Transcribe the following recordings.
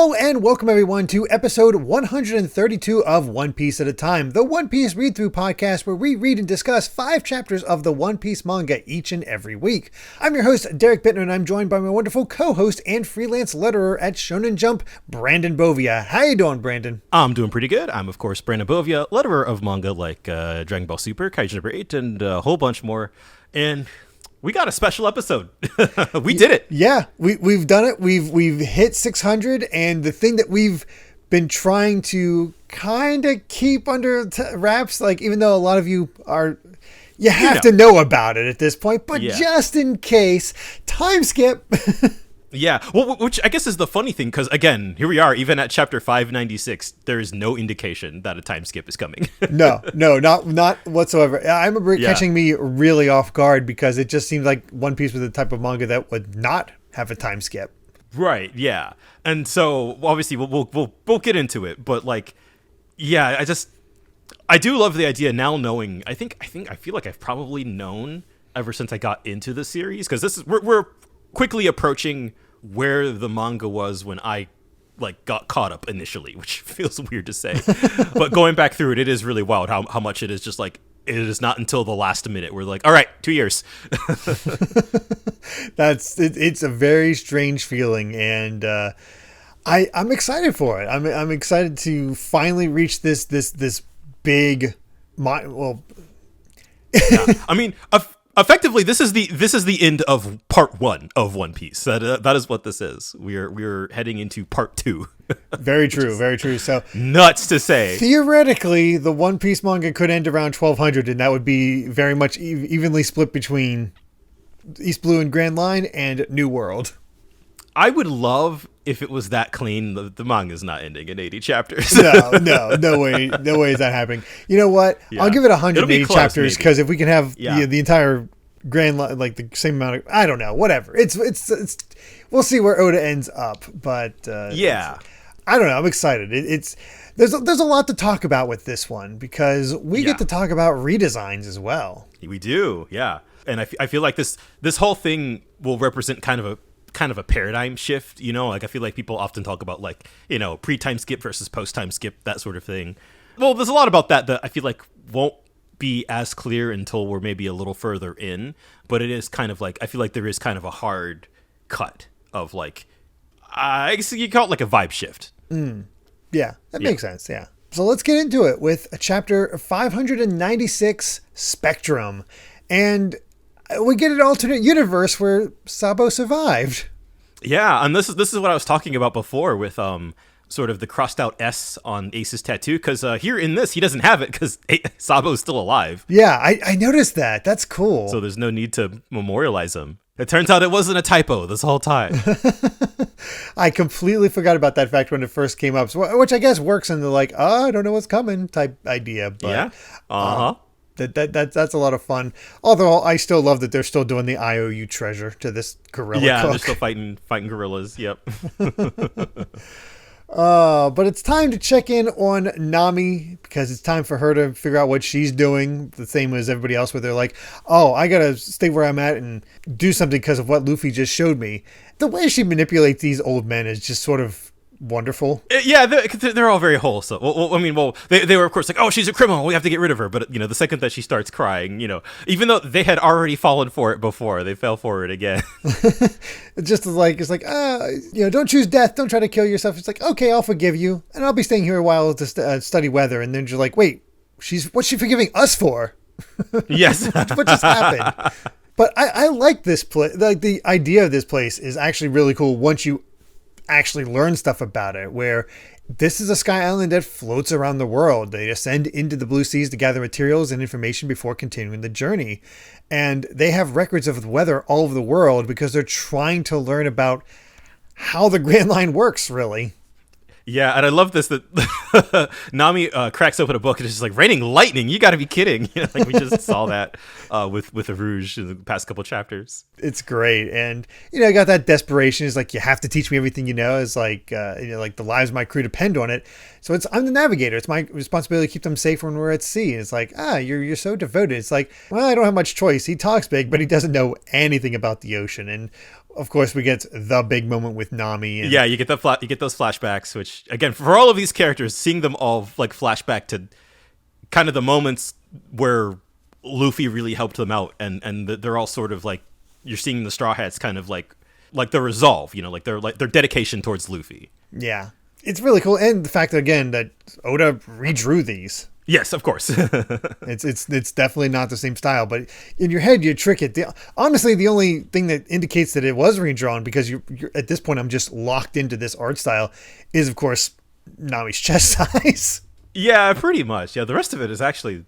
Hello and welcome everyone to episode 132 of One Piece at a Time, the One Piece read-through podcast where we read and discuss 5 chapters of the One Piece manga each and every week. I'm your host, Derek Bittner, and I'm joined by my wonderful co-host and freelance letterer at Shonen Jump, Brandon Bovia. How you doing, Brandon? I'm doing pretty good. I'm, of course, Brandon Bovia, letterer of manga like Dragon Ball Super, Kaiju number 8, and a whole bunch more. And we got a special episode. We did it. Yeah, we've done it. We've hit 600, and the thing that we've been trying to kind of keep under wraps, like even though a lot of you have to know about it at this point, but just in case, time skip. Yeah, well, which I guess is the funny thing, because again, here we are, even at chapter 596, there is no indication that a time skip is coming. No, not whatsoever. I remember it catching me really off guard because it just seemed like One Piece was the type of manga that would not have a time skip. Right, yeah. And so, obviously, we'll get into it, but like, yeah, I do love the idea now knowing, I feel like I've probably known ever since I got into the series, because we're quickly approaching where the manga was when I got caught up initially, which feels weird to say, but going back through it is really wild how much it is just like, it is not until the last minute we're like, all right, 2 years. It's a very strange feeling, and I'm excited for it. I'm excited to finally reach this big yeah. I mean, effectively, this is the end of part 1 of One Piece. That is what this is. We're heading into part 2. Very true, very true. So nuts to say. Theoretically, the One Piece manga could end around 1200, and that would be very much evenly split between East Blue and Grand Line and New World. I would love if it was that clean. The manga's not ending in 80 chapters. No way is that happening. You know what? Yeah. I'll give it 180 chapters, because if we can have the entire Grand Line, like the same amount of, I don't know, whatever. It's we'll see where Oda ends up, but I don't know. I'm excited. There's a lot to talk about with this one, because we get to talk about redesigns as well. We do, yeah. And I feel like this whole thing will represent kind of a paradigm shift, like I feel like people often talk about pre-time skip versus post-time skip, that sort of thing. Well, there's a lot about that I feel like won't be as clear until we're maybe a little further in, but it is kind of like, I feel like there is kind of a hard cut of I guess you call it like a vibe shift. Yeah, that makes sense. Yeah. So let's get into it with chapter 596, Spectrum. And we get an alternate universe where Sabo survived. Yeah, and this is what I was talking about before with sort of the crossed out S on Ace's tattoo, because here in this he doesn't have it because Sabo's still alive. Yeah, I noticed that. That's cool. So there's no need to memorialize him. It turns out it wasn't a typo this whole time. I completely forgot about that fact when it first came up, which I guess works in the I don't know what's coming type idea. But, yeah. That's a lot of fun. Although I still love that they're still doing the IOU treasure to this gorilla. Yeah, cook. They're still fighting gorillas. Yep. But it's time to check in on Nami, because it's time for her to figure out what she's doing, the same as everybody else, where they're like, oh, I gotta stay where I'm at and do something because of what Luffy just showed me. The way she manipulates these old men is just sort of wonderful. Yeah, they're all very wholesome. They were of course like, oh, she's a criminal, we have to get rid of her. But the second that she starts crying, even though they had already fallen for it before, they fell for it again. It's like don't choose death, don't try to kill yourself. It's like, okay, I'll forgive you, and I'll be staying here a while to study weather. And then you're like, wait, what's she forgiving us for? Yes. What just happened? But I like this place. Like, the idea of this place is actually really cool once you actually learn stuff about it, where this is a sky island that floats around the world. They ascend into the blue seas to gather materials and information before continuing the journey. And they have records of the weather all over the world because they're trying to learn about how the Grand Line works, really. Yeah, and I love this, that Nami cracks open a book and it's just like, raining lightning, you gotta be kidding. We just saw that with the Rouge in the past couple chapters. It's great. And, I got that desperation. It's like, you have to teach me everything you know. It's like, like the lives of my crew depend on it. So I'm the navigator. It's my responsibility to keep them safe when we're at sea. It's like, you're so devoted. It's like, well, I don't have much choice. He talks big, but he doesn't know anything about the ocean. And of course, we get the big moment with Nami. And yeah, you get you get those flashbacks, which again, for all of these characters, seeing them all like flashback to kind of the moments where Luffy really helped them out, and they're all sort of like, you're seeing the Straw Hats kind of like their resolve, like their dedication towards Luffy. Yeah, it's really cool, and the fact that again that Oda redrew these. Yes, of course. It's definitely not the same style, but in your head you trick it. Honestly, the only thing that indicates that it was redrawn, because you're at this point I'm just locked into this art style, is of course Nami's chest size. Yeah, pretty much. Yeah, the rest of it is actually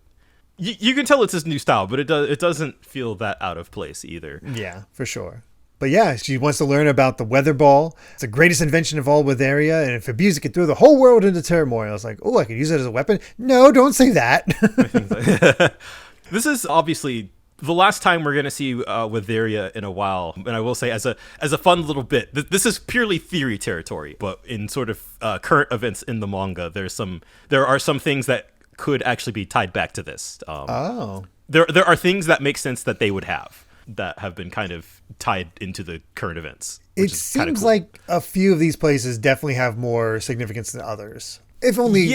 you can tell it's his new style, but it doesn't feel that out of place either. Yeah, for sure. But yeah, she wants to learn about the weather ball. It's the greatest invention of all Witheria, and if abused, it could throw the whole world into turmoil. It's like, oh, I could use it as a weapon. No, don't say that. This is obviously the last time we're going to see Witheria in a while, and I will say, as a fun little bit, this is purely theory territory. But in sort of current events in the manga, there are some things that could actually be tied back to this. There are things that make sense that they would have, that have been kind of tied into the current events. It seems like a few of these places definitely have more significance than others. If only,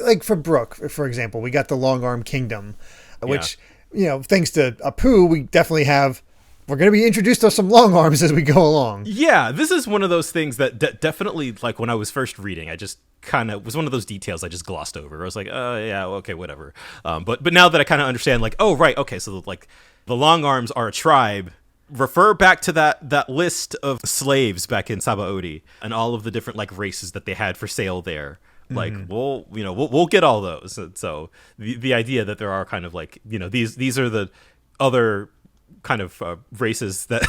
like for Brook, for example, we got the Long Arm Kingdom, which, thanks to Apu, we definitely we're going to be introduced to some long arms as we go along. Yeah, this is one of those things that definitely, like when I was first reading, I just kind of was one of those details I just glossed over. I was like, oh yeah, okay, whatever. But now that I kind of understand, like, oh right, okay, so like the Long Arms are a tribe. Refer back to that list of slaves back in Sabaody and all of the different like races that they had for sale there. Like, we'll get all those. So the idea that there are kind of like, these are the other kind of races that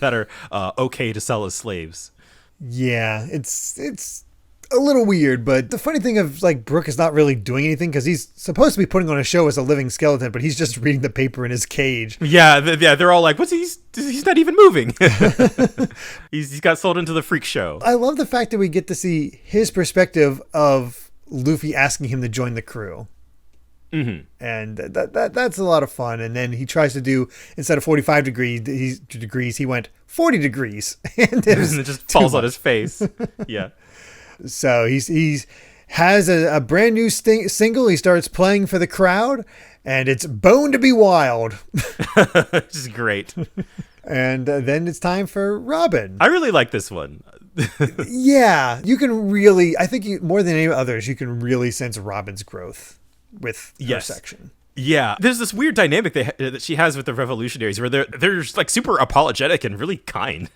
that are okay to sell as slaves. Yeah, it's a little weird, but the funny thing of like Brook is not really doing anything, because he's supposed to be putting on a show as a living skeleton, but he's just reading the paper in his cage. Yeah, they're all like, he's not even moving. he's got sold into the freak show. I love the fact that we get to see his perspective of Luffy asking him to join the crew. Mm-hmm. And that's a lot of fun. And then he tries to do, instead of 45 degrees, he went 40 degrees. And it just falls on his face. Yeah. So he's has a brand new single. He starts playing for the crowd, and it's Bone to Be Wild. Which is great. And then it's time for Robin. I really like this one. Yeah, you can really, I think more than any others, you can really sense Robin's growth with her section. Yeah, there's this weird dynamic that she has with the revolutionaries, where they're like super apologetic and really kind.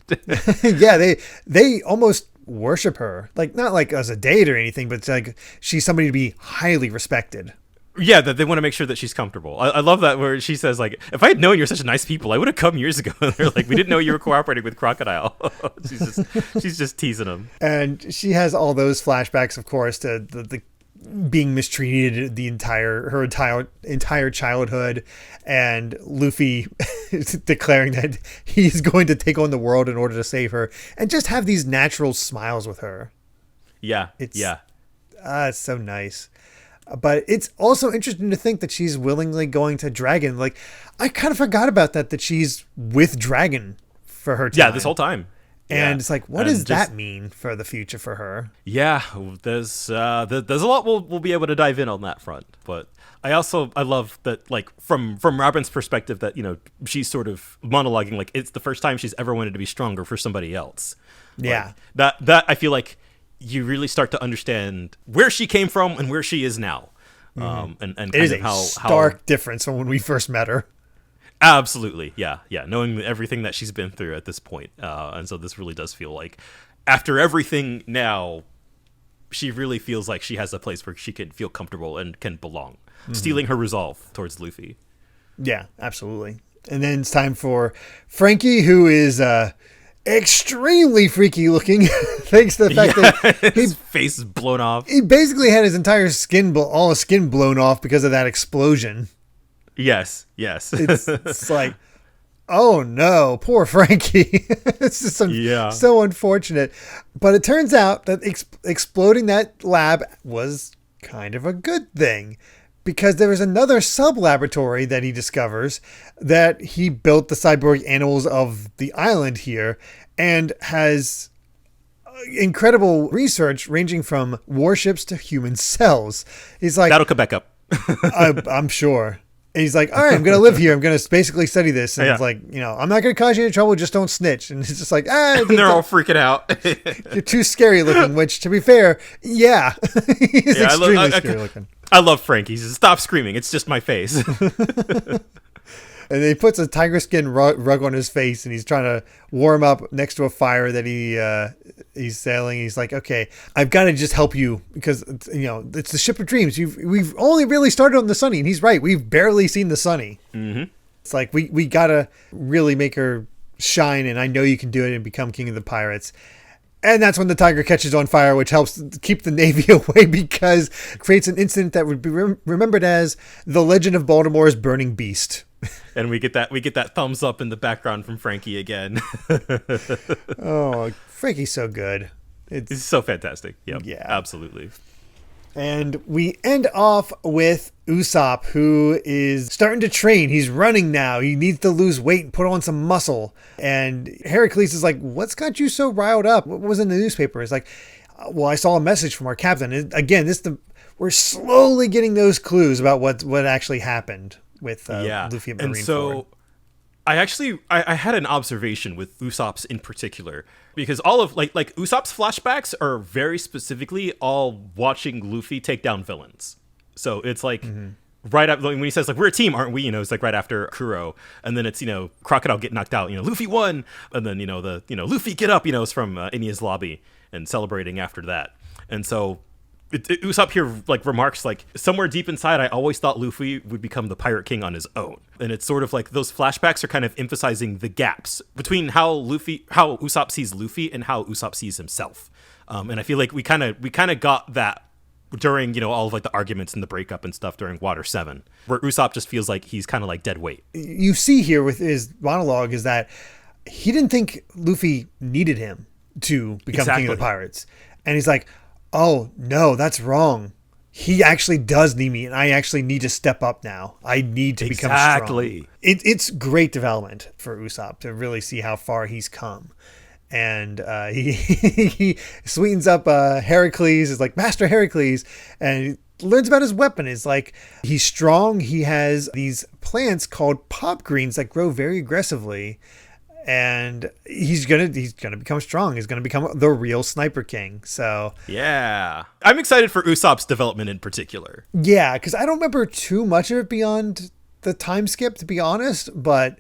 Yeah, they almost worship her, like not like as a date or anything, but it's like she's somebody to be highly respected. Yeah, that they want to make sure that she's comfortable. I love that, where she says like, if I had known you're such nice people, I would have come years ago. And they're like, we didn't know you were cooperating with Crocodile. she's just teasing him. And she has all those flashbacks, of course, to the being mistreated her entire childhood, and Luffy declaring that he's going to take on the world in order to save her, and just have these natural smiles with her. It's so nice. But it's also interesting to think that she's willingly going to Dragon. Like, I kind of forgot about that she's with Dragon for her time. Yeah, this whole time. And it's like, what does that mean for the future for her? Yeah, there's a lot we'll be able to dive in on that front. But I love that, like, from Robin's perspective, that, she's sort of monologuing, like, it's the first time she's ever wanted to be stronger for somebody else. Yeah. Like, that I feel like you really start to understand where she came from and where she is now. Mm-hmm. And it is a stark difference from when we first met her. Absolutely. Yeah. Knowing everything that she's been through at this point. And so this really does feel like, after everything now, she really feels like she has a place where she can feel comfortable and can belong. Mm-hmm. Stealing her resolve towards Luffy. Yeah, absolutely. And then it's time for Frankie, who is extremely freaky looking, thanks to the fact that his face is blown off. He basically had his entire skin blown off because of that explosion. Yes. It's like, oh no, poor Frankie. It's just so unfortunate. But it turns out that exploding that lab was kind of a good thing, because there is another sub-laboratory that he discovers that he built the cyborg animals of the island here and has incredible research ranging from warships to human cells. He's like, that'll come back up. I'm sure. And he's like, all right, I'm going to live here. I'm going to basically study this. And it's like, I'm not going to cause you any trouble. Just don't snitch. And it's just like, and they're all freaking out. You're too scary looking, which to be fair, yeah. He's extremely scary looking. I love Frank. He says, stop screaming. It's just my face. And he puts a tiger skin rug on his face, and he's trying to warm up next to a fire that he's sailing. He's like, okay, I've got to just help you because it's the ship of dreams. We've only really started on the Sunny, and he's right. We've barely seen the Sunny. Mm-hmm. It's like we got to really make her shine, and I know you can do it and become king of the pirates. And that's when the tiger catches on fire, which helps keep the Navy away because it creates an incident that would be remembered as the Legend of Baltimore's Burning Beast. And we get that thumbs up in the background from Frankie again. Oh, Frankie's so good. It's so fantastic. Yep, yeah, absolutely. And we end off with Usopp, who is starting to train. He's running now. He needs to lose weight and put on some muscle. And Heracles is like, what's got you so riled up? What was in the newspaper? It's like, well, I saw a message from our captain. And again, we're slowly getting those clues about what actually happened with Luffy and Marineford. And so I had an observation with Usopp's in particular, because all of like Usopp's flashbacks are very specifically all watching Luffy take down villains. So it's like right after, when he says like, we're a team, aren't we? It's like right after Kuro, and then it's Crocodile get knocked out, Luffy won, and then Luffy get up, it's from Enia's lobby and celebrating after that. And so Usopp here like remarks like, somewhere deep inside I always thought Luffy would become the pirate king on his own. And it's sort of like those flashbacks are kind of emphasizing the gaps between how Usopp sees Luffy and how Usopp sees himself. And I feel like we kind of got that during all of like the arguments and the breakup and stuff during Water 7, where Usopp just feels like he's kind of like dead weight. You see here with his monologue is that he didn't think Luffy needed him to become king of the pirates. And he's like, oh, no, that's wrong. He actually does need me, and I actually need to step up now. I need to become strong. It's great development for Usopp to really see how far he's come. And he sweetens up Heracles, is like, Master Heracles, and he learns about his weapon. It's like, he's strong. He has these plants called pop greens that grow very aggressively. And he's gonna become strong. He's gonna become the real Sniper King. So yeah, I'm excited for Usopp's development in particular. Yeah, because I don't remember too much of it beyond the time skip, to be honest. But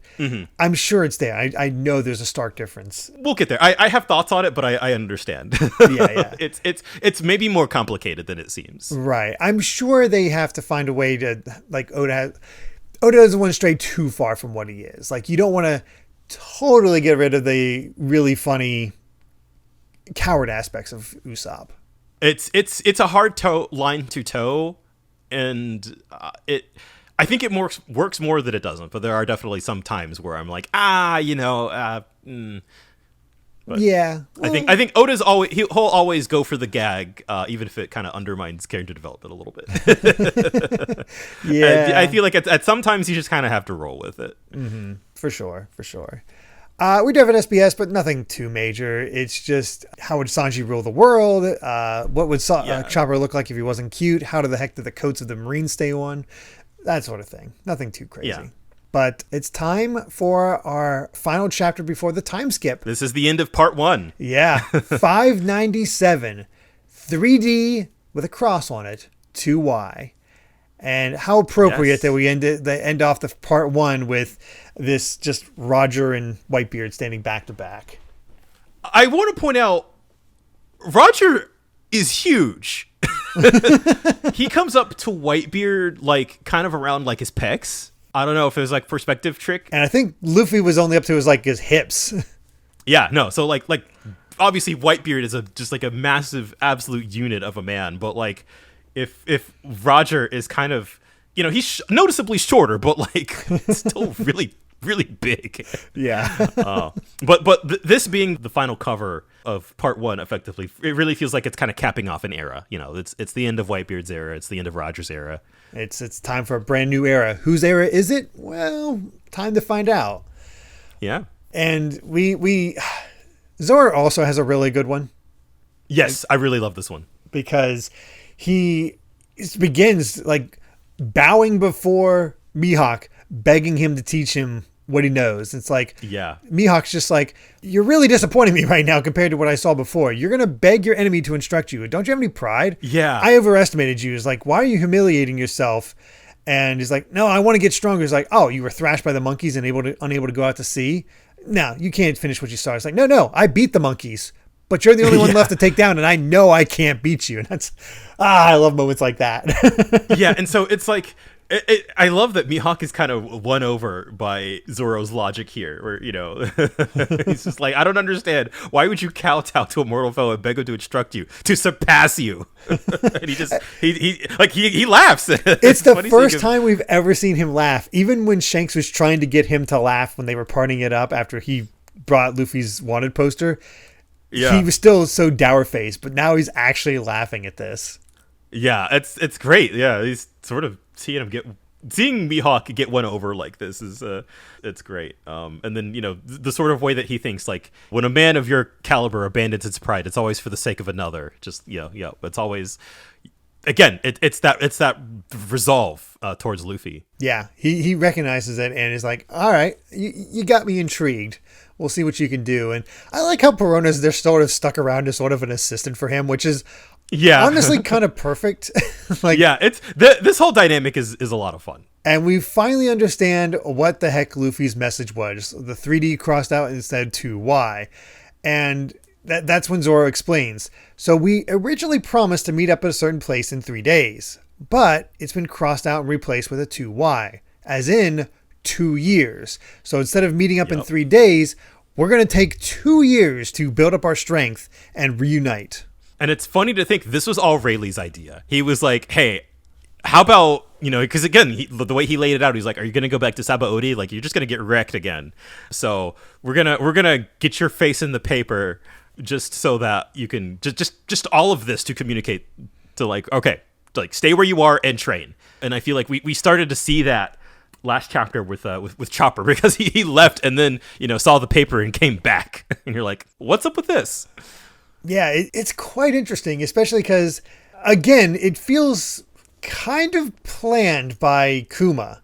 I'm sure it's there. I know there's a stark difference. We'll get there. I have thoughts on it, but I understand. Yeah. It's maybe more complicated than it seems. Right. I'm sure they have to find a way to, like, Oda doesn't want to stray too far from what he is. Like, you don't want to totally get rid of the really funny coward aspects of Usopp. It's a hard line to toe, and I think it works more than it doesn't. But there are definitely some times where I'm like, But yeah, well, I think Oda's he'll always go for the gag, even if it kind of undermines character development a little bit. Yeah, I feel like at sometimes you just kind of have to roll with it. Mm-hmm. For sure. We do have an SBS, but nothing too major. It's just, how would Sanji rule the world? What would Chopper look like if he wasn't cute? How the heck did the coats of the Marines stay on? That sort of thing. Nothing too crazy. Yeah. But it's time for our final chapter before the time skip. This is the end of part 1. Yeah. 597. 3D with a cross on it. 2Y. And how appropriate that we end off the part 1 with this just Roger and Whitebeard standing back to back. I want to point out, Roger is huge. He comes up to Whitebeard like kind of around like his pecs. I don't know if it was like perspective trick. And I think Luffy was only up to his hips. Yeah, no. So like obviously Whitebeard is just like a massive absolute unit of a man, but like if Roger is kind of, he's noticeably shorter, but like still really really big. Yeah. But this being the final cover of part 1, effectively, it really feels like it's kind of capping off an era. It's the end of Whitebeard's era. It's the end of Roger's era. It's time for a brand new era. Whose era is it? Well, time to find out. Yeah. And Zoro also has a really good one. Yes, I really love this one. Because he begins like bowing before Mihawk, begging him to teach him what he knows. It's like, yeah, Mihawk's just like, you're really disappointing me right now compared to what I saw before. You're going to beg your enemy to instruct you. Don't you have any pride? Yeah. I overestimated you. It's like, why are you humiliating yourself? And he's like, no, I want to get stronger. He's like, oh, you were thrashed by the monkeys and unable to go out to sea? No, you can't finish what you started. It's like, no, I beat the monkeys. But you're the only one left to take down, and I know I can't beat you. And that's, I love moments like that. Yeah, and so it's like, I love that Mihawk is kind of won over by Zoro's logic here, where, he's just like, I don't understand. Why would you kowtow to a mortal foe and beg him to instruct you, to surpass you? And he laughs. It's the first time we've ever seen him laugh. Even when Shanks was trying to get him to laugh when they were partying it up after he brought Luffy's wanted poster. Yeah. He was still so dour-faced, but now he's actually laughing at this. Yeah, it's great. Yeah, he's sort of seeing Mihawk get won over like this is it's great. And then the sort of way that he thinks, like, when a man of your caliber abandons its pride, it's always for the sake of another. Just it's always, again, it's that resolve towards Luffy. Yeah, he recognizes it and is like, all right, you got me intrigued. We'll see what you can do. And I like how Perona's, they're sort of stuck around as sort of an assistant for him, which is honestly kind of perfect. It's this whole dynamic is a lot of fun. And we finally understand what the heck Luffy's message was. The 3D crossed out instead 2Y. And that's when Zoro explains. So we originally promised to meet up at a certain place in 3 days, but it's been crossed out and replaced with a 2Y, as in 2 years. So instead of meeting up in 3 days, we're going to take 2 years to build up our strength and reunite. And it's funny to think this was all Rayleigh's idea. He was like, hey, how about, because again, the way he laid it out, he's like, are you going to go back to Sabaody? Like, you're just going to get wrecked again. So we're going to get your face in the paper just so that you can just all of this to communicate to, like, okay, like, stay where you are and train. And I feel like we started to see that last chapter with Chopper, because he left and then saw the paper and came back, and you're like, what's up with this? Yeah, it's quite interesting, especially because, again, it feels kind of planned by Kuma,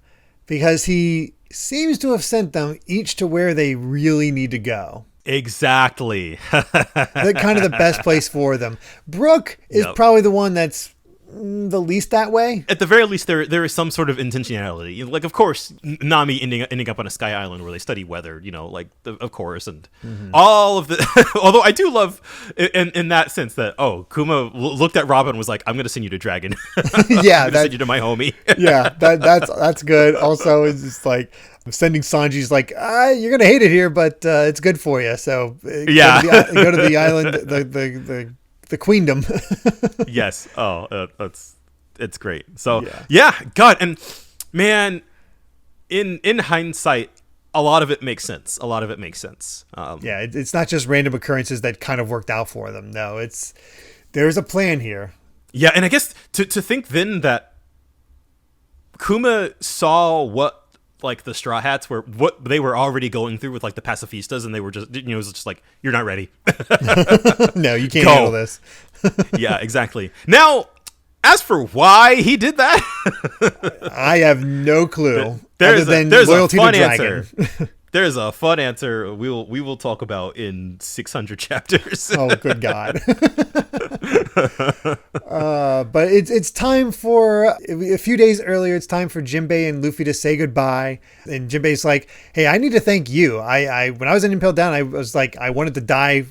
because he seems to have sent them each to where they really need to go. Exactly. Kind of the best place for them. Brook is probably the one that's the least that way. At the very least, there is some sort of intentionality. Like, of course, Nami ending up on a sky island where they study weather, of course, and all of the. Although I do love in that sense that Kuma looked at Robin and was like, I'm going to send you to Dragon. Yeah, send you to my homie. Yeah, that's good. Also, it's just like sending Sanji's like, you're going to hate it here, but it's good for you. So go to the island, the queendom. Yes. It's great. So God, and man, in hindsight, a lot of it makes sense. It's not just random occurrences that kind of worked out for them. No, there's a plan here. Yeah, and I guess to think then that Kuma saw what, like, the Straw Hats were, what they were already going through with, like, the pacifistas, and they were just, it was just like, you're not ready. No, you can't handle this. Yeah, exactly. Now, as for why he did that, I have no clue. There's loyalty a fun to Dragon. Answer. There's a fun answer we will talk about in 600 chapters. Oh, good God. But it's time for, a few days earlier, it's time for Jinbei and Luffy to say goodbye. And Jinbei's like, hey, I need to thank you. When I was in Impelled Down, I was like, I wanted to die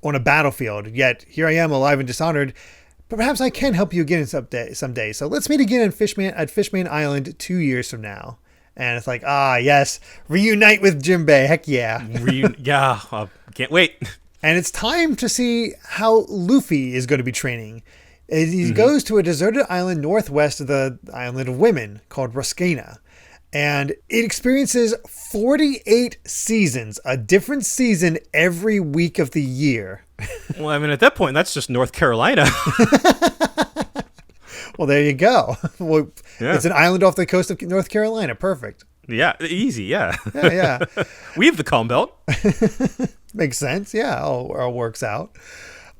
on a battlefield, yet here I am alive and dishonored. But perhaps I can help you again someday. So let's meet again at Fishman Island 2 years from now. And it's like, yes, reunite with Jinbei. Heck yeah. Can't wait. And it's time to see how Luffy is going to be training. He goes to a deserted island northwest of the Island of Women called Ruskena. And it experiences 48 seasons, a different season every week of the year. Well, I mean, at that point, that's just North Carolina. Well, there you go. Well, Yeah. It's an island off the coast of North Carolina. Perfect. Yeah, easy, yeah. Yeah. We have the Calm Belt. Makes sense. Yeah, all works out.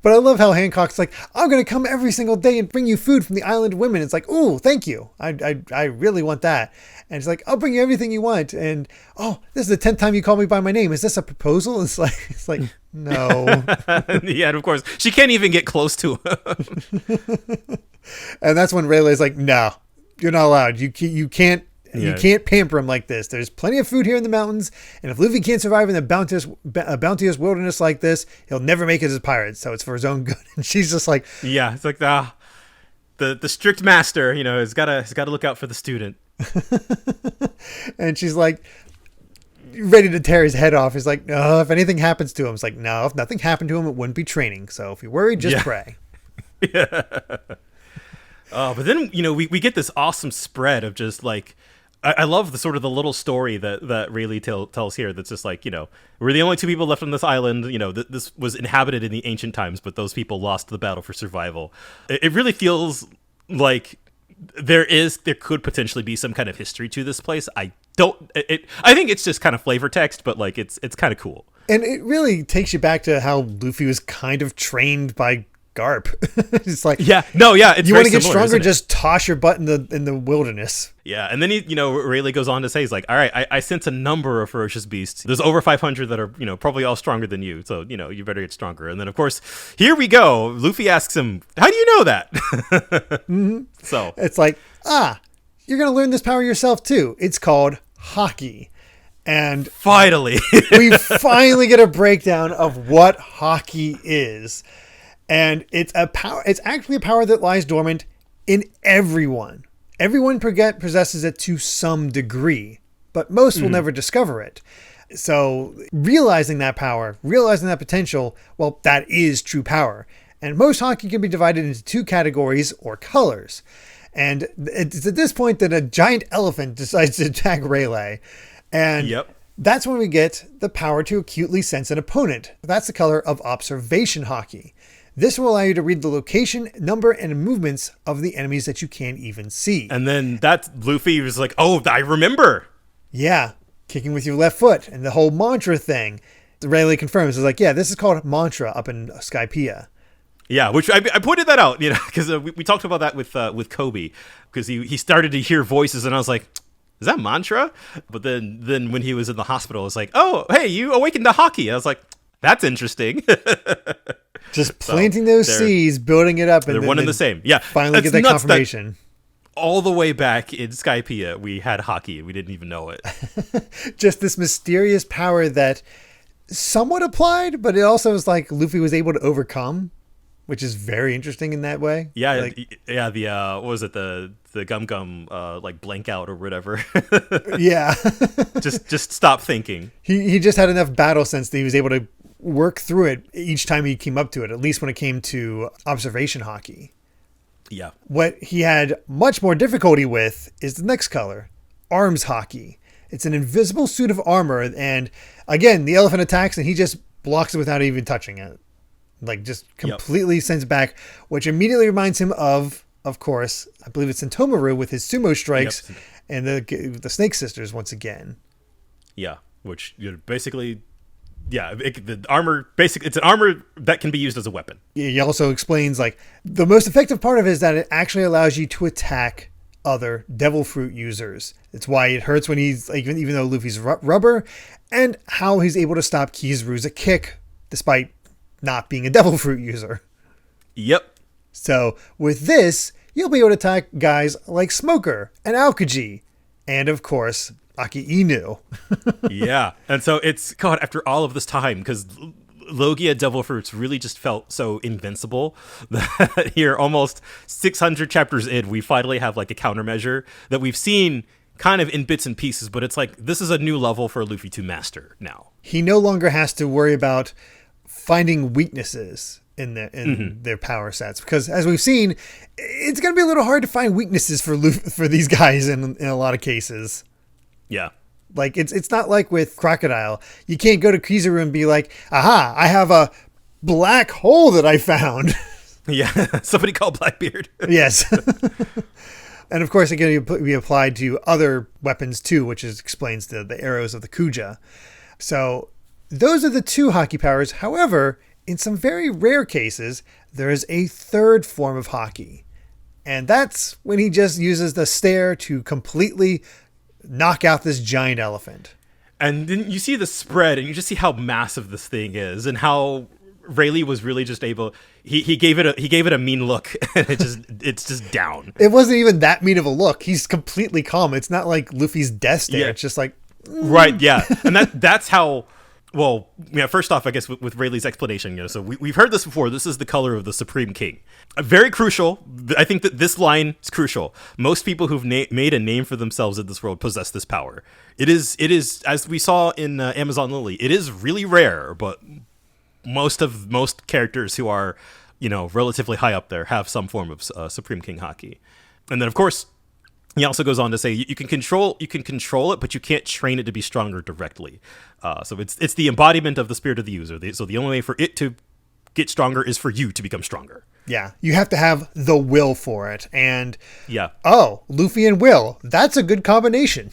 But I love how Hancock's like, I'm going to come every single day and bring you food from the island women. It's like, ooh, thank you. I really want that. And it's like, I'll bring you everything you want. And, oh, this is the 10th time you call me by my name. Is this a proposal? It's like no. Yeah, and of course, she can't even get close to him. And that's when Rayleigh's like, no, you're not allowed. You can't. Yeah. You can't pamper him like this. There's plenty of food here in the mountains, and if Luffy can't survive in a bounteous wilderness like this, he'll never make it as a pirate. So it's for his own good. And she's just like, Yeah, it's like the strict master, has got to look out for the student. and she's like, ready to tear his head off. He's like, no, if anything happens to him, it's like, no, if nothing happened to him, it wouldn't be training. So if you're worried, just pray. Yeah. But then we get this awesome spread of just like. I love the sort of the little story that Rayleigh tells here. That's just like, we're the only two people left on this island. This was inhabited in the ancient times, but those people lost the battle for survival. It really feels like there could potentially be some kind of history to this place. I think it's just kind of flavor text, but like it's kind of cool. And it really takes you back to how Luffy was kind of trained by Garp. It's like, it's you want to get similar, stronger, just toss your butt in the wilderness. Yeah, and then Rayleigh goes on to say, he's like, all right, I sense a number of ferocious beasts. There's over 500 that are probably all stronger than you, so you better get stronger. And then of course, here we go. Luffy asks him, how do you know that? Mm-hmm. So it's like, you're gonna learn this power yourself too. It's called Haki. And finally we finally get a breakdown of what Haki is. And it's a power. It's actually a power that lies dormant in everyone. Everyone possesses it to some degree, but most will never discover it. So realizing that power, realizing that potential, well, that is true power. And most Haki can be divided into two categories or colors. And it's at this point that a giant elephant decides to attack Rayleigh. And that's when we get the power to acutely sense an opponent. That's the color of observation Haki. This will allow you to read the location, number, and movements of the enemies that you can't even see. And then that Luffy was like, oh, I remember. Yeah, kicking with your left foot and the whole mantra thing. Rayleigh confirms. It's like, yeah, this is called mantra up in Skypiea. Yeah, which I pointed that out, because we talked about that with Kobe, because he started to hear voices, and I was like, is that mantra? But then when he was in the hospital, it's like, oh, hey, you awakened to Haki. I was like, that's interesting. Just planting those seeds, building it up. And they're one and the same. Yeah. Finally get that confirmation. All the way back in Skypiea, we had Haki. We didn't even know it. Just this mysterious power that somewhat applied, but it also was like Luffy was able to overcome, which is very interesting in that way. Yeah. The what was it? The gum like blank out or whatever. Yeah. just stop thinking. He just had enough battle sense that he was able to work through it each time he came up to it, at least when it came to observation Haki. Yeah. What he had much more difficulty with is the next color, arms Haki. It's an invisible suit of armor, and again, the elephant attacks and he just blocks it without even touching it. Like, just completely sends it back, which immediately reminds him of course, I believe it's Sentomaru with his sumo strikes and the Snake Sisters once again. Yeah, which basically... Yeah, the armor, basically, it's an armor that can be used as a weapon. He also explains, like, the most effective part of it is that it actually allows you to attack other devil fruit users. It's why it hurts when he's, like, even though Luffy's rubber, and how he's able to stop Kizaru's a kick, despite not being a devil fruit user. Yep. So, with this, you'll be able to attack guys like Smoker and Aokiji, and, of course... Aki Inu. Yeah. And so it's, God, after all of this time, because Logia Devil Fruits really just felt so invincible that here, almost 600 chapters in, we finally have like a countermeasure that we've seen kind of in bits and pieces, but it's like, this is a new level for Luffy to master now. He no longer has to worry about finding weaknesses in their power sets, because as we've seen, it's going to be a little hard to find weaknesses for these guys in a lot of cases. Yeah. Like it's not like with Crocodile. You can't go to Kizaru and be like, aha, I have a black hole that I found. Yeah. Somebody call Blackbeard. Yes. And of course, it can be applied to other weapons too, which explains the arrows of the Kuja. So those are the two Haki powers. However, in some very rare cases, there is a third form of Haki. And that's when he just uses the stare to completely knock out this giant elephant. And then you see the spread, and you just see how massive this thing is, and how Rayleigh was really just able. He gave it a mean look, and it's just down. It wasn't even that mean of a look. He's completely calm. It's not like Luffy's death stare. Yeah. It's just like right, yeah, and that's how. Well, yeah. First off, I guess with Rayleigh's explanation, so we've heard this before. This is the color of the Supreme King. Very crucial. I think that this line is crucial. Most people who've made a name for themselves in this world possess this power. It is, as we saw in Amazon Lily. It is really rare, but most characters who are, relatively high up there have some form of Supreme King Haki. And then, of course, he also goes on to say you can control it, but you can't train it to be stronger directly. So it's the embodiment of the spirit of the user. So the only way for it to get stronger is for you to become stronger. Yeah, you have to have the will for it. And yeah, Luffy and will, that's a good combination.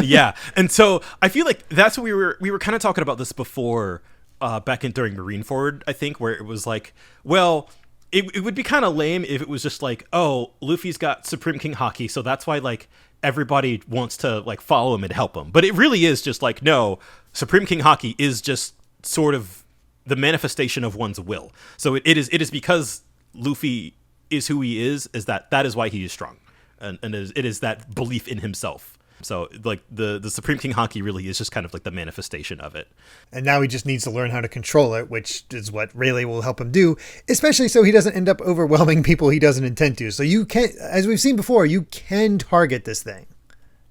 Yeah, and so I feel like that's what we were kind of talking about this before, during Marineford, I think, where it was like, well, it would be kind of lame if it was just like, oh, Luffy's got Supreme King Haki, so that's why like everybody wants to like follow him and help him. But it really is just like, no, Supreme King Haki is just sort of the manifestation of one's will. So it is because Luffy is who he is that is why he is strong, and it is that belief in himself. So like the Supreme King Haki really is just kind of like the manifestation of it. And now he just needs to learn how to control it, which is what Rayleigh will help him do, especially so he doesn't end up overwhelming people he doesn't intend to. So you can, as we've seen before, you can target this thing.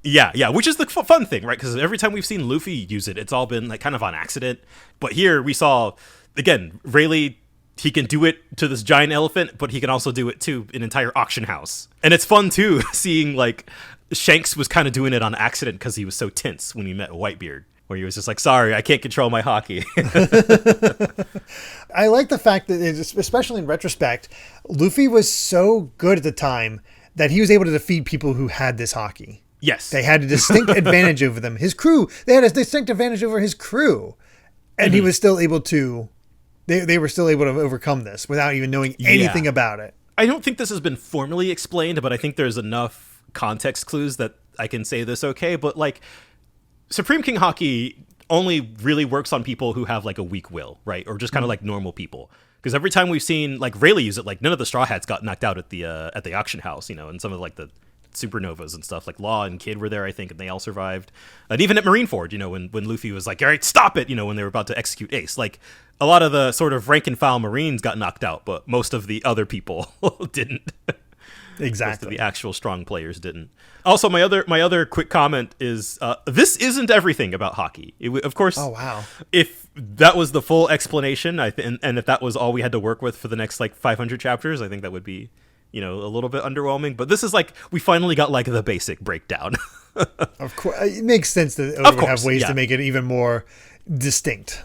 Yeah, which is the fun thing, right? Because every time we've seen Luffy use it, it's all been like kind of on accident. But here we saw, again, Rayleigh, he can do it to this giant elephant, but he can also do it to an entire auction house. And it's fun, too, seeing like Shanks was kind of doing it on accident because he was so tense when he met Whitebeard, where he was just like, sorry, I can't control my Haki. I like the fact that, especially in retrospect, Luffy was so good at the time that he was able to defeat people who had this Haki. Yes. They had a distinct advantage over them. His crew, they had a distinct advantage over his crew. And he was still able to, they were still able to overcome this without even knowing anything about it. I don't think this has been formally explained, but I think there's enough context clues that I can say this okay. But like, Supreme King Haki only really works on people who have like a weak will, right? Or just kind of like normal people. Because every time we've seen like Rayleigh use it, like none of the Straw Hats got knocked out at the auction house, and some of like the supernovas and stuff. Like Law and Kid were there, I think, and they all survived. And even at Marineford, when Luffy was like, all right, stop it, when they were about to execute Ace. Like a lot of the sort of rank and file Marines got knocked out, but most of the other people didn't. Exactly. Most of the actual strong players didn't. Also, my other quick comment is this isn't everything about Haki. Of course. Oh wow! If that was the full explanation, and if that was all we had to work with for the next like 500 chapters, I think that would be, a little bit underwhelming. But this is like we finally got like the basic breakdown. Of course, it makes sense that Oda would have ways to make it even more distinct.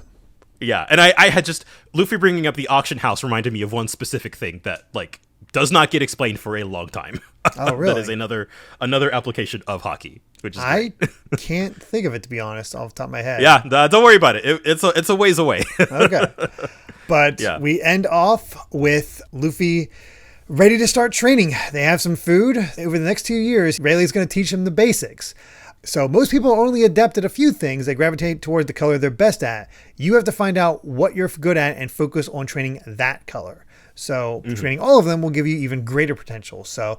Yeah, and I had just Luffy bringing up the auction house reminded me of one specific thing that like does not get explained for a long time. Oh, really? That is another application of Haki, which is I can't think of it, to be honest, off the top of my head. Yeah, don't worry about it. It's a ways away. Okay, but we end off with Luffy ready to start training. They have some food. Over the next 2 years, Rayleigh's going to teach them the basics. So most people are only adept at a few things. They gravitate toward the color they're best at. You have to find out what you're good at and focus on training that color. So training all of them will give you even greater potential. So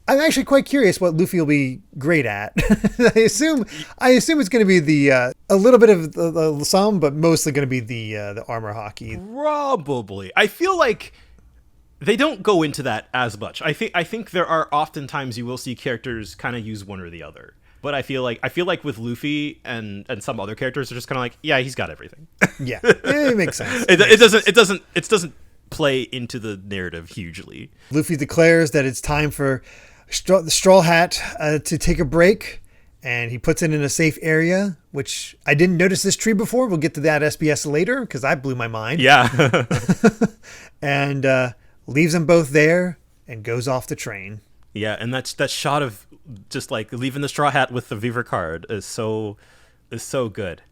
I'm actually quite curious what Luffy will be great at. I assume it's going to be a little bit of the some, but mostly going to be the armor Haki. Probably. I feel like they don't go into that as much. I think there are often times you will see characters kind of use one or the other. But I feel like with Luffy and some other characters, they're just kind of like, yeah, he's got everything. Yeah, it makes sense. It doesn't play into the narrative hugely. Luffy declares that it's time for the Straw Hat to take a break, and he puts it in a safe area, which I didn't notice this tree before. We'll get to that SBS later because that blew my mind. Yeah. And leaves them both there and goes off the train. Yeah, and that shot of just like leaving the straw hat with the Viver card is so good.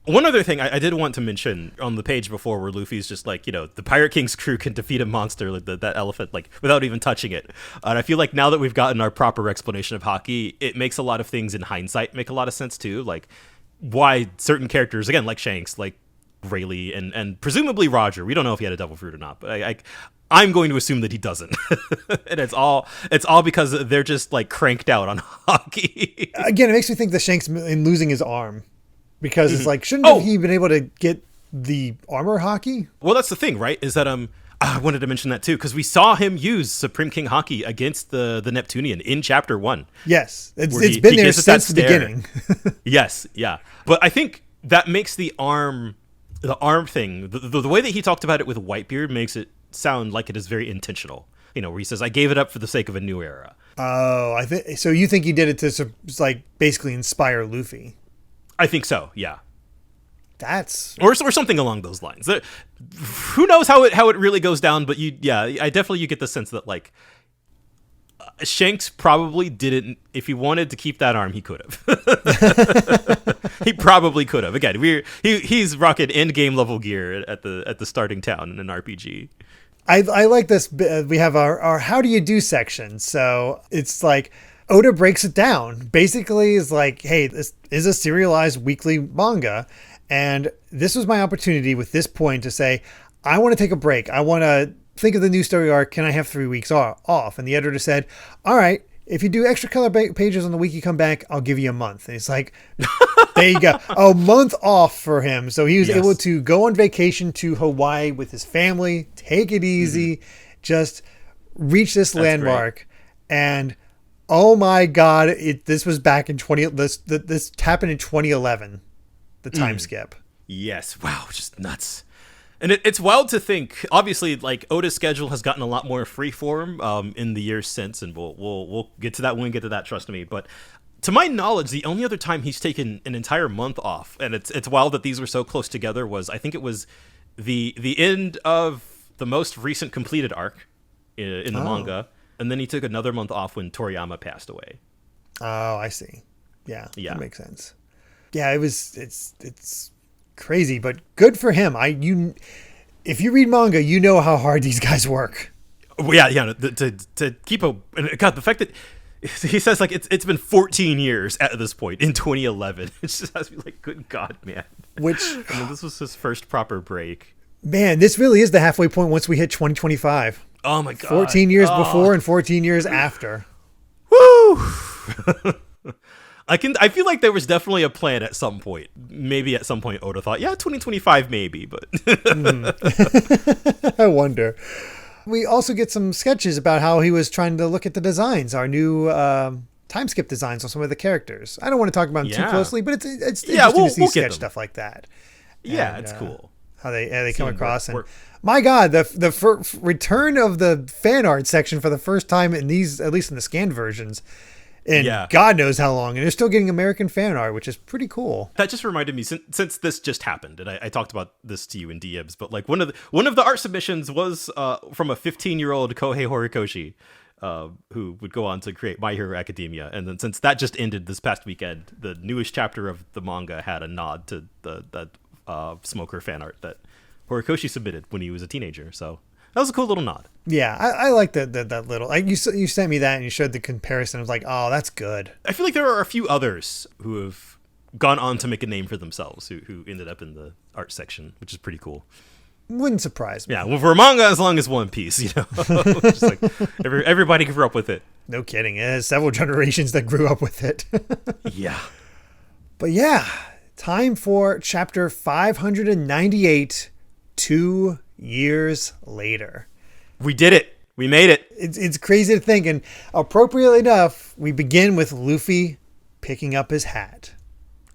One other thing I did want to mention on the page before, where Luffy's just like, the Pirate King's crew can defeat a monster, like that elephant, like without even touching it. And I feel like now that we've gotten our proper explanation of Haki, it makes a lot of things in hindsight make a lot of sense too. Like why certain characters, again, like Shanks, like Rayleigh, and presumably Roger. We don't know if he had a devil fruit or not, but I'm going to assume that he doesn't. And it's all because they're just like cranked out on Haki. Again, it makes me think the Shanks in losing his arm. Because it's like, shouldn't he been able to get the armor Haki? Well, that's the thing, right? Is that I wanted to mention that too, because we saw him use Supreme King Haki against the Neptunian in Chapter 1. Yes, it's been there since the beginning. Yes, yeah. But I think that makes the arm thing, the way that he talked about it with Whitebeard makes it sound like it is very intentional. Where he says, I gave it up for the sake of a new era. Oh, I think so. You think he did it to like basically inspire Luffy? I think so, yeah. That's or something along those lines. Who knows how it really goes down? But you get the sense that like Shanks probably didn't. If he wanted to keep that arm, he could have. He probably could have. Again, he's rocking end game level gear at the starting town in an RPG. I like this. We have our how do you do section. So it's like Oda breaks it down. Basically, is like, hey, this is a serialized weekly manga, and this was my opportunity with this point to say, I want to take a break. I want to think of the new story arc. Can I have 3 weeks off? And the editor said, all right, if you do extra color pages on the week you come back, I'll give you a month. And it's like, there you go. A month off for him. So he was able to go on vacation to Hawaii with his family, take it easy, just reach this landmark. Great. And oh my God, this was back in this happened in 2011, the time skip. Yes. Wow. Just nuts. And it's wild to think, obviously, like Oda's schedule has gotten a lot more freeform in the years since, and we'll get to that when we get to that, trust me. But to my knowledge, the only other time he's taken an entire month off, and it's wild that these were so close together, was I think it was the end of the most recent completed arc in the manga, and then he took another month off when Toriyama passed away. Oh, I see. Yeah. That makes sense. Yeah, it's crazy, but good for him. If you read manga, you know how hard these guys work. Yeah. To keep the fact that he says like it's been 14 years at this point in 2011. It just has to be like, good God, man. This was his first proper break. Man, this really is the halfway point once we hit 2025. Oh my God. 14 years before and 14 years after. Woo! I feel like there was definitely a plan at some point. Maybe at some point Oda thought, 2025 maybe, but I wonder. We also get some sketches about how he was trying to look at the designs, our new time skip designs on some of the characters. I don't want to talk about them too closely, but it's interesting to see sketch stuff like that. Yeah, it's cool. How they come across. And my God, the return of the fan art section for the first time in these, at least in the scanned versions, and God knows how long, and they're still getting American fan art, which is pretty cool. That just reminded me, since this just happened, and I talked about this to you in DMs, but like one of the art submissions was from a 15-year-old Kohei Horikoshi, who would go on to create My Hero Academia, and then since that just ended this past weekend, the newest chapter of the manga had a nod to that Smoker fan art that Horikoshi submitted when he was a teenager. So that was a cool little nod. Yeah, I like that little. You sent me that and you showed the comparison. I was like, oh, that's good. I feel like there are a few others who have gone on to make a name for themselves who ended up in the art section, which is pretty cool. Wouldn't surprise me. Yeah, well, for a manga as long as One Piece, just like everybody grew up with it. No kidding. It has several generations that grew up with it. Yeah. But yeah, time for chapter 598, 2 years later. We did it. We made it. It's crazy to think, and appropriately enough, we begin with Luffy picking up his hat.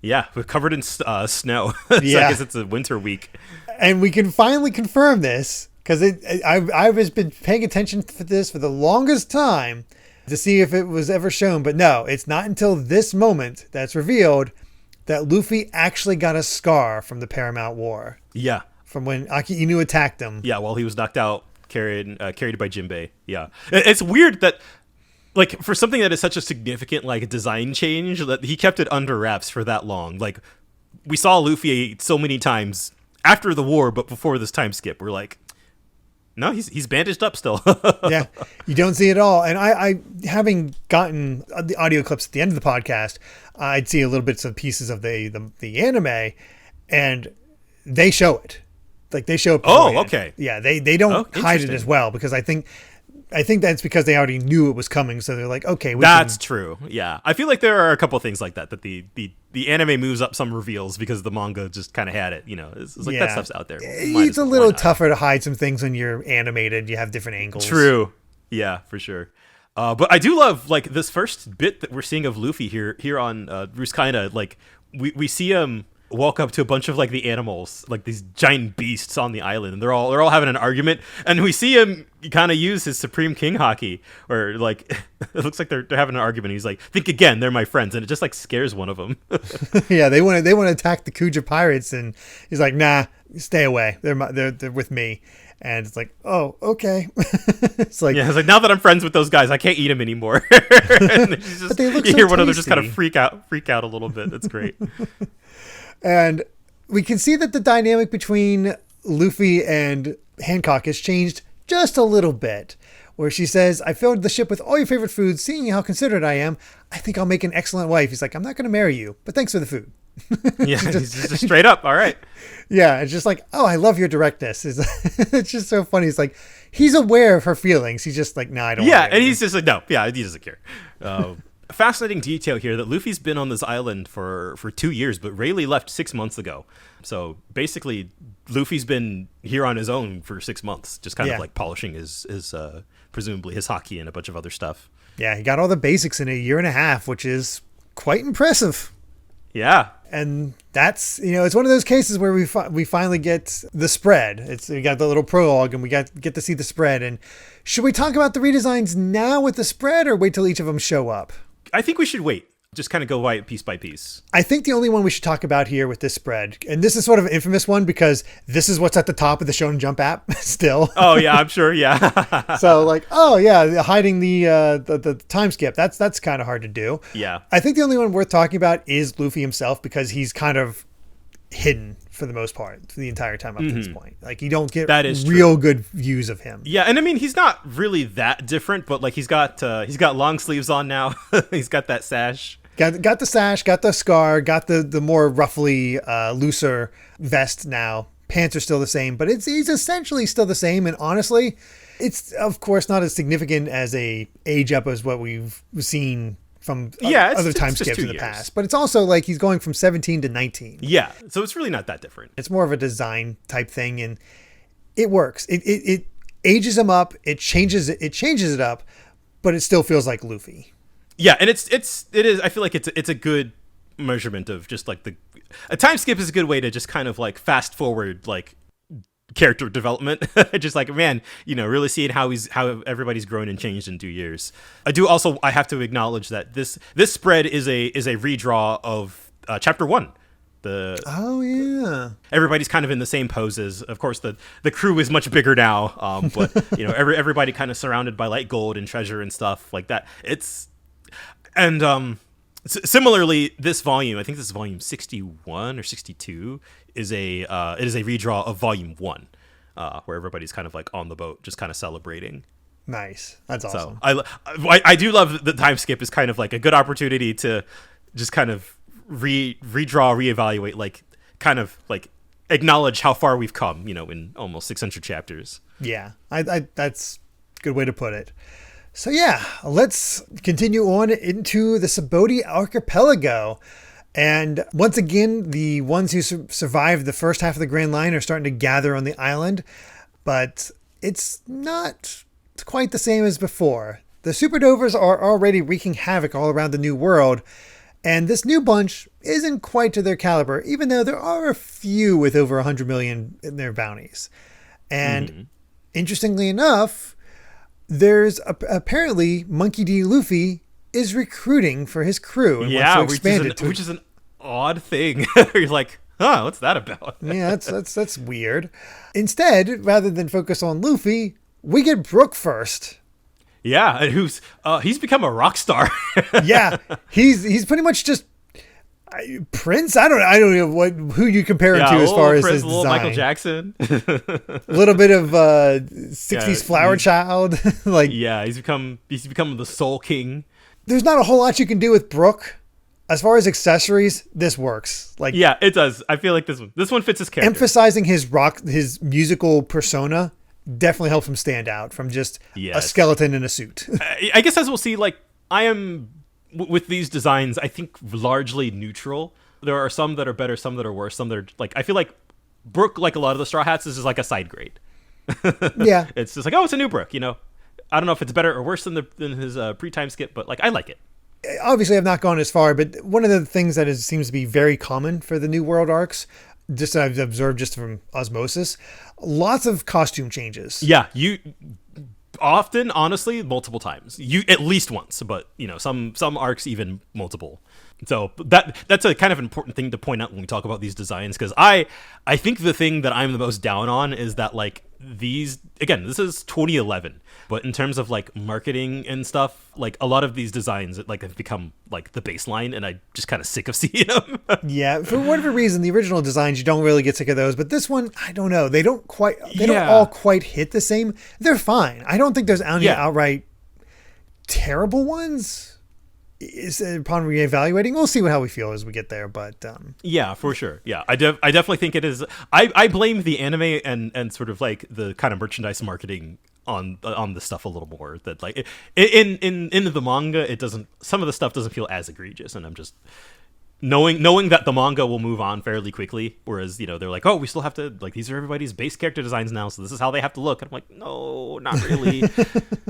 Yeah, we're covered in snow. So I guess it's a winter week. And we can finally confirm this, because I've been paying attention to this for the longest time. to see if it was ever shown. But no, it's not until this moment that's revealed that Luffy actually got a scar from the Paramount War. Yeah. From when Aki Inu attacked him. Yeah, while he was knocked out, carried by Jinbei. Yeah. It's weird that, like, for something that is such a significant, like, design change, that he kept it under wraps for that long. Like, we saw Luffy so many times after the war, but before this time skip. We're like, no, he's bandaged up still. Yeah, you don't see it all. And I having gotten the audio clips at the end of the podcast, I'd see a little bits of pieces of the anime, and they show it. Like, they show it beforehand. Oh, okay. Yeah, they don't hide it as well, because I think that's because they already knew it was coming, so they're like, okay, that's true. Yeah, I feel like there are a couple things like that the anime moves up some reveals because the manga just kind of had it. You know, it's like that stuff's out there. It's a little tougher to hide some things when you're animated. You have different angles. True. Yeah, for sure. But I do love, like, this first bit that we're seeing of Luffy here on Ruskaina. Like, we see him walk up to a bunch of, like, the animals, like these giant beasts on the island, and they're all having an argument, and we see him kind of use his Supreme King Haki, or, like, it looks like they're having an argument. He's like, think again, they're my friends, and it just, like, scares one of them. Yeah, they want to attack the Kuja pirates, and he's like, nah, stay away. They're with me. And it's like, oh, okay. It's like, yeah, it's like, now that I'm friends with those guys, I can't eat them anymore. And but they look you so hear one of them tasty. just kind of freak out a little bit. It's great. And we can see that the dynamic between Luffy and Hancock has changed just a little bit, where she says, I filled the ship with all your favorite foods. Seeing how considerate I am, I think I'll make an excellent wife. He's like, I'm not going to marry you, but thanks for the food. Yeah, he's just straight up. All right. Yeah, it's just like, oh, I love your directness. It's just so funny. It's like, he's aware of her feelings. He's just like, no, I don't Yeah, want to and he's just like, no, yeah, he doesn't care. Fascinating detail here that Luffy's been on this island for 2 years, but Rayleigh left 6 months ago. So basically, Luffy's been here on his own for 6 months, just kind of like polishing his presumably his Haki and a bunch of other stuff. Yeah, he got all the basics in a year and a half, which is quite impressive. Yeah. And that's, it's one of those cases where we finally get the spread. We got the little prologue, and we get to see the spread. And should we talk about the redesigns now with the spread, or wait till each of them show up? I think we should wait. Just kind of go by it piece by piece. I think the only one we should talk about here with this spread, and this is sort of an infamous one because this is what's at the top of the Shonen Jump app still. Oh yeah, I'm sure. Yeah. So like, oh yeah, hiding the time skip. That's kind of hard to do. Yeah. I think the only one worth talking about is Luffy himself, because he's kind of hidden for the most part for the entire time up to this point. Like, you don't get real good views of him. Yeah, and I mean, he's not really that different, but like he's got long sleeves on now. He's got that sash. Got the sash, got the scar, got the more roughly looser vest now. Pants are still the same, but he's essentially still the same. And honestly, it's of course not as significant as a age up as what we've seen from other time skips in the past. But it's also like he's going from 17 to 19. Yeah, so it's really not that different. It's more of a design type thing, and it works. It ages him up. It changes it up, but it still feels like Luffy. Yeah, and it is. I feel like it's a good measurement of just like a time skip is a good way to just kind of like fast forward like character development. Just like, man, really seeing how everybody's grown and changed in 2 years. I have to acknowledge that this spread is a redraw of chapter 1. Oh yeah, everybody's kind of in the same poses. Of course, the crew is much bigger now, but everybody kind of surrounded by like gold and treasure and stuff like that. Similarly, this volume, I think this is volume 61 or 62, is a redraw of volume 1, where everybody's kind of like on the boat, just kind of celebrating. Nice, that's awesome. So I do love the time skip is kind of like a good opportunity to just kind of redraw, reevaluate, like kind of like acknowledge how far we've come, in almost 600 chapters. Yeah, I that's a good way to put it. So yeah, let's continue on into the Subodi Archipelago. And once again, the ones who survived the first half of the Grand Line are starting to gather on the island, but it's not quite the same as before. The Superdovers are already wreaking havoc all around the New World, and this new bunch isn't quite to their caliber, even though there are a few with over 100 million in their bounties. And interestingly enough, there's apparently Monkey D. Luffy is recruiting for his crew and wants to expand it, which is an odd thing. You're like, huh, what's that about? Yeah, that's weird. Instead, rather than focus on Luffy, we get Brook first. Yeah, and he's become a rock star. Yeah, he's pretty much just Prince. I don't know who you compare him to as far as his little design. Michael Jackson. A little bit of 60s flower child. Like, yeah, he's become the Soul King. There's not a whole lot you can do with Brook. As far as accessories, this works. Like, yeah, it does. I feel like this one fits his character. Emphasizing his musical persona definitely helps him stand out from just a skeleton in a suit. I guess as we'll see, like, I am with these designs, I think largely neutral. There are some that are better, some that are worse, some that are like, I feel like Brook, like a lot of the Straw Hats, this is like a side grade. Yeah, it's just like, oh, it's a new Brook, you know. I don't know if it's better or worse than his pre-time skip, but like, I like it. Obviously, I've not gone as far, but one of the things that seems to be very common for the New World arcs, just that I've observed just from osmosis, lots of costume changes. Yeah, you often, honestly, multiple times. You at least once, but you know, some arcs even multiple. So that's a kind of important thing to point out when we talk about these designs, because I think the thing that I'm the most down on is that, like, these, again, this is 2011, but in terms of like marketing and stuff, like a lot of these designs like have become like the baseline, and I'm just kind of sick of seeing them. Yeah, for whatever reason, the original designs, you don't really get sick of those, but this one, I don't know, they don't all quite hit the same. They're fine. I don't think there's any outright terrible ones. Is upon reevaluating, we'll see how we feel as we get there, but yeah, for sure. Yeah, I definitely think it is. I blame the anime and sort of like the kind of merchandise marketing on the stuff a little more. That like in the manga, it doesn't. Some of the stuff doesn't feel as egregious, and I'm just knowing that the manga will move on fairly quickly. Whereas, you know, they're like, oh, we still have to, like, these are everybody's base character designs now, so this is how they have to look. And I'm like, no, not really.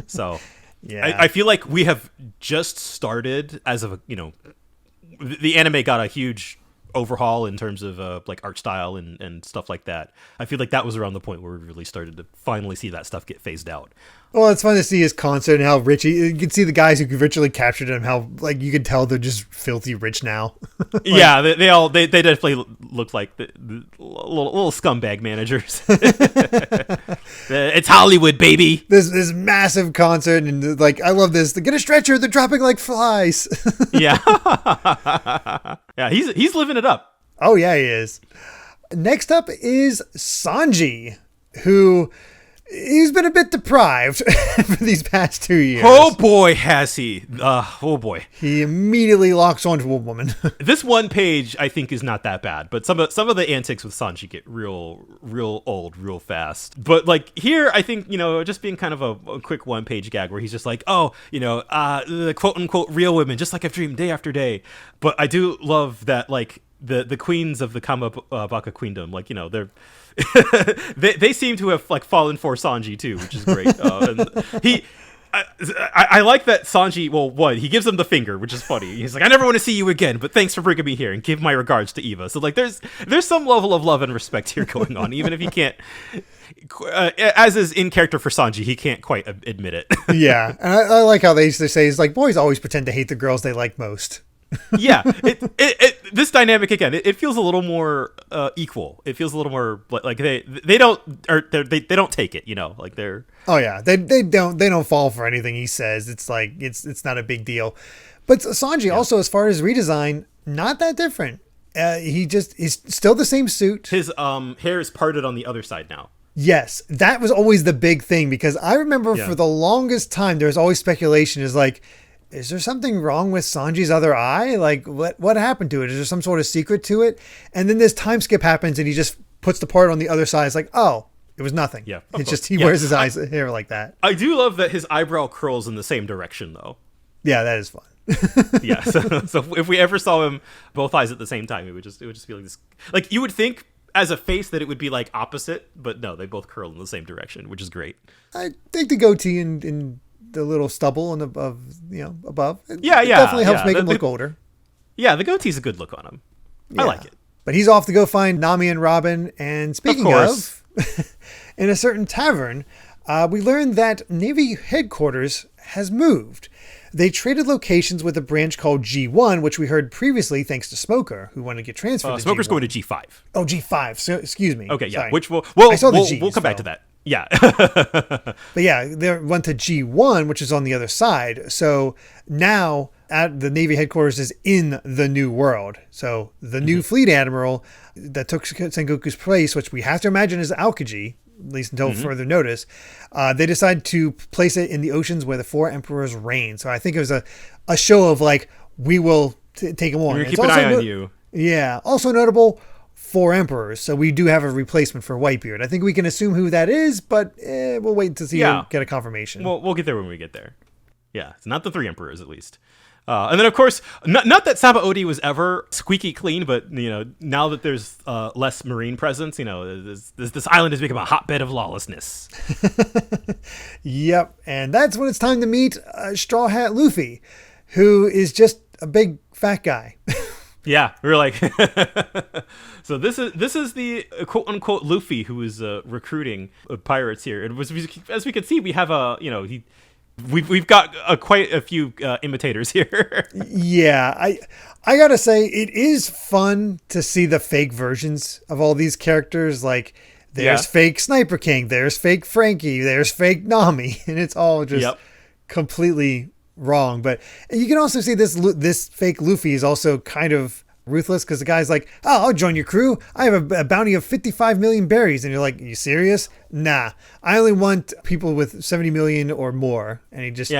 So. Yeah, I feel like we have just started as of, you know, the anime got a huge overhaul in terms of like art style and stuff like that. I feel like that was around the point where we really started to finally see that stuff get phased out. Well, it's fun to see his concert and how rich you can see the guys who virtually captured him, how like you can tell they're just filthy rich now. Like, yeah, they definitely look like the little scumbag managers. It's Hollywood, baby. This massive concert, and like, I love this. They get a stretcher, they're dropping like flies. Yeah. Yeah, he's living it up. Oh yeah, he is. Next up is Sanji, who he's been a bit deprived for these past 2 years. Oh boy, has he. Oh boy. He immediately locks onto a woman. This one page, I think, is not that bad, but some of the antics with Sanji get real old real fast. But like here, I think, you know, just being kind of a quick one-page gag where he's just like, oh, you know, the quote-unquote real women, just like I've dreamed day after day. But I do love that, like, the queens of the Kamabaka Queendom, like, you know, they're they seem to have like fallen for Sanji too, which is great. And I like that Sanji. Well, he gives them the finger, which is funny. He's like, I never want to see you again, but thanks for bringing me here, and give my regards to Eva. So like, there's some level of love and respect here going on, even if he can't. As is in character for Sanji, he can't quite admit it. Yeah, and I like how they used to say is like, boys always pretend to hate the girls they like most. Yeah, this dynamic again, it feels a little more equal. It feels a little more like they don't take it, you know, like they're. Oh yeah, they don't fall for anything he says. It's like it's not a big deal. But Sanji also, as far as redesign, not that different. He's still the same suit. His hair is parted on the other side now. Yes, that was always the big thing, because I remember for the longest time there was always speculation is like, is there something wrong with Sanji's other eye? Like, what happened to it? Is there some sort of secret to it? And then this time skip happens and he just puts the part on the other side. It's like, oh, it was nothing. Yeah, it's just he wears his hair like that. I do love that his eyebrow curls in the same direction, though. Yeah, that is fun. Yeah, so if we ever saw him both eyes at the same time, it would just feel like this. Like, you would think as a face that it would be like opposite, but no, they both curl in the same direction, which is great. I think the goatee and the little stubble and above. It yeah, definitely helps make him look older. Yeah, the goatee's a good look on him. Yeah. I like it. But he's off to go find Nami and Robin. And speaking of in a certain tavern, we learned that Navy headquarters has moved. They traded locations with a branch called G1, which we heard previously thanks to Smoker, who wanted to get transferred to Smoker's G1. going to G5. Oh, G5. So, excuse me. Okay, yeah. Sorry. Which we'll come back to that. Yeah. But yeah, they went to G1, which is on the other side. So now the Navy headquarters is in the new world. So the new fleet admiral that took Sengoku's place, which we have to imagine is Aokiji, at least until further notice, they decided to place it in the oceans where the four emperors reign. So I think it was a show of like, we will take them on. We're going to keep an eye on you. Yeah. Also notable, four emperors. So we do have a replacement for Whitebeard. I think we can assume who that is, but we'll wait to see get a confirmation. We'll get there when we get there. Yeah. It's not the three emperors, at least. And then, of course, not that Sabaody was ever squeaky clean, but, now that there's less marine presence, this island has become a hotbed of lawlessness. Yep. And that's when it's time to meet Straw Hat Luffy, who is just a big fat guy. Yeah, we were like, so this is the quote unquote Luffy who is recruiting pirates here. And as we can see, we have we've got quite a few imitators here. Yeah, I gotta say it is fun to see the fake versions of all these characters. Like there's fake Sniper King, there's fake Frankie, there's fake Nami, and it's all just completely wrong. But you can also see this fake Luffy is also kind of ruthless because the guy's like, oh, I'll join your crew. I have a bounty of 55 million berries. And you're like, are you serious? Nah, I only want people with 70 million or more. And he just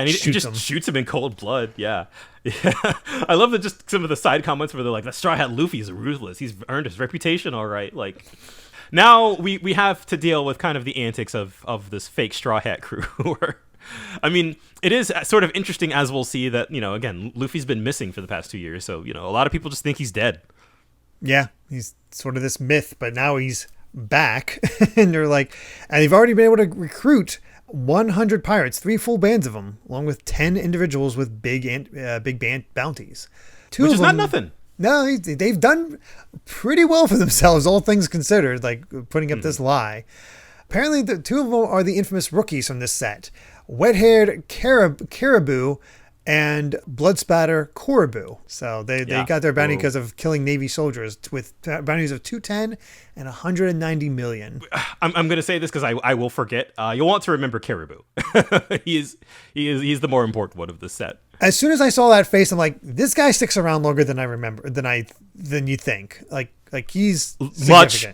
shoots him in cold blood. Yeah. I love that just some of the side comments where they're like, the Straw Hat Luffy is ruthless. He's earned his reputation all right. Like, now we have to deal with kind of the antics of this fake Straw Hat crew. I mean, it is sort of interesting, as we'll see, that, again, Luffy's been missing for the past 2 years. So, a lot of people just think he's dead. Yeah, he's sort of this myth, but now he's back. And they're like, and they've already been able to recruit 100 pirates, 3 full bands of them, along with 10 individuals with big band bounties. Which is not nothing. No, they've done pretty well for themselves, all things considered, like putting up this lie. Apparently, the 2 of them are the infamous rookies from this set. Wet-haired Caribou and Bloodspatter Koribu. So they got their bounty because of killing Navy soldiers with bounties of 210 and 190 million. I'm going to say this because I will forget. You'll want to remember Caribou. He's the more important one of the set. As soon as I saw that face, I'm like, this guy sticks around longer than I remember, than you think. Like he's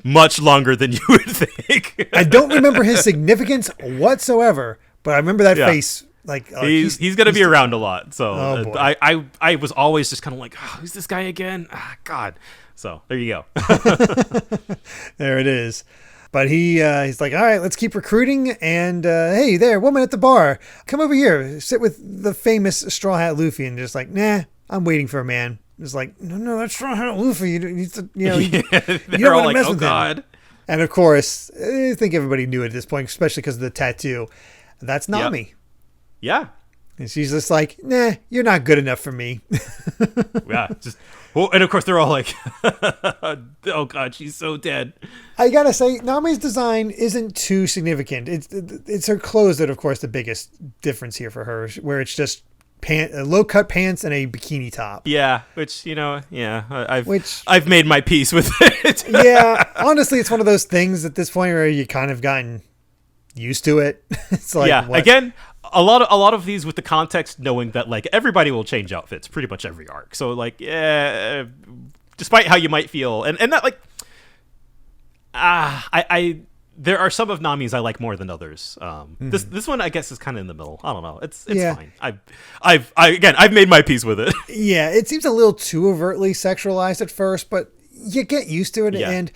much longer than you would think. I don't remember his significance whatsoever, but I remember that face. Like he's going to be around a lot. So I was always just kind of like, oh, who's this guy again? God. So there you go. There it is. But he's like, all right, let's keep recruiting. And hey, there, woman at the bar, come over here, sit with the famous Straw Hat Luffy, and just like, nah, I'm waiting for a man. It's like, no, that's Straw Hat Luffy. You don't all want to like, mess oh with God. him. And of course, I think everybody knew it at this point, especially because of the tattoo. That's Nami. Yep. Yeah. And she's just like, nah, you're not good enough for me. Yeah. And of course they're all like, oh God, she's so dead. I gotta say, Nami's design isn't too significant. It's her clothes that, of course, the biggest difference here for her, where it's just low cut pants and a bikini top. Yeah, which I've made my peace with it. Yeah, honestly, it's one of those things at this point where you kind of gotten used to it. It's like, what? Again, a lot of these with the context knowing that like everybody will change outfits pretty much every arc. So like, despite how you might feel, and that like, there are some of Nami's I like more than others. This one I guess is kind of in the middle. I don't know. It's fine. I've made my peace with it. Yeah, it seems a little too overtly sexualized at first, but you get used to it. Yeah. And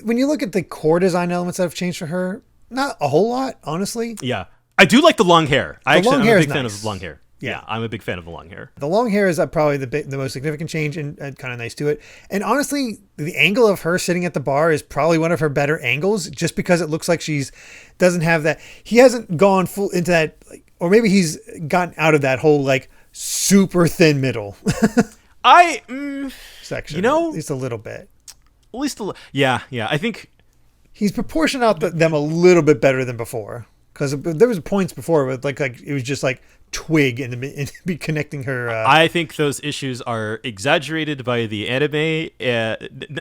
when you look at the core design elements that have changed for her, not a whole lot, honestly. Yeah. I do like the long hair. I'm a big fan nice. of long hair. Yeah, I'm a big fan of the long hair. The long hair is probably the most significant change and kind of nice to it. And honestly, the angle of her sitting at the bar is probably one of her better angles just because it looks like doesn't have that. He hasn't gone full into that, like, or maybe he's gotten out of that whole like super thin middle section. At least a little bit. Yeah. I think he's proportioned out them a little bit better than before. Because there was points before where like it was just like twig and be connecting her. I think those issues are exaggerated by the anime.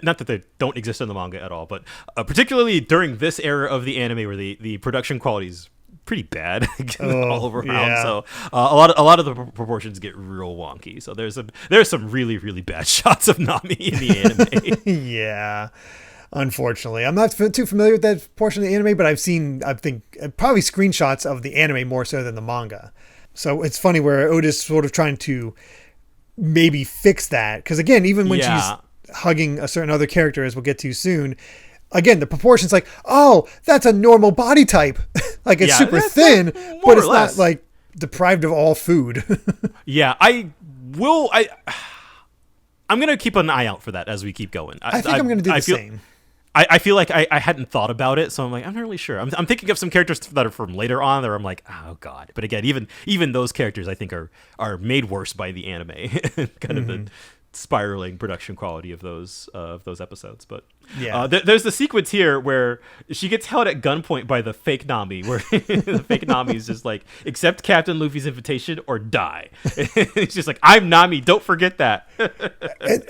Not that they don't exist in the manga at all, but particularly during this era of the anime where the production quality is pretty bad all over around. Yeah. So a lot of the proportions get real wonky. So there's some really, really bad shots of Nami in the anime. Yeah. Unfortunately, I'm not too familiar with that portion of the anime, but I think probably screenshots of the anime more so than the manga. So it's funny where Oda's sort of trying to maybe fix that. Because again, even when she's hugging a certain other character, as we'll get to soon, again, the proportions like, oh, that's a normal body type. Like it's super thin, but it's not like deprived of all food. Yeah, I'm going to keep an eye out for that as we keep going. I think I'm going to do the same. I feel like I hadn't thought about it, so I'm like, I'm not really sure. I'm thinking of some characters that are from later on that I'm like, oh god. But again, even those characters I think are made worse by the anime, kind of the spiraling production quality of those episodes. But yeah, there's the sequence here where she gets held at gunpoint by the fake Nami, where the fake Nami is just like, accept Captain Luffy's invitation or die. It's just like, I'm Nami, don't forget that.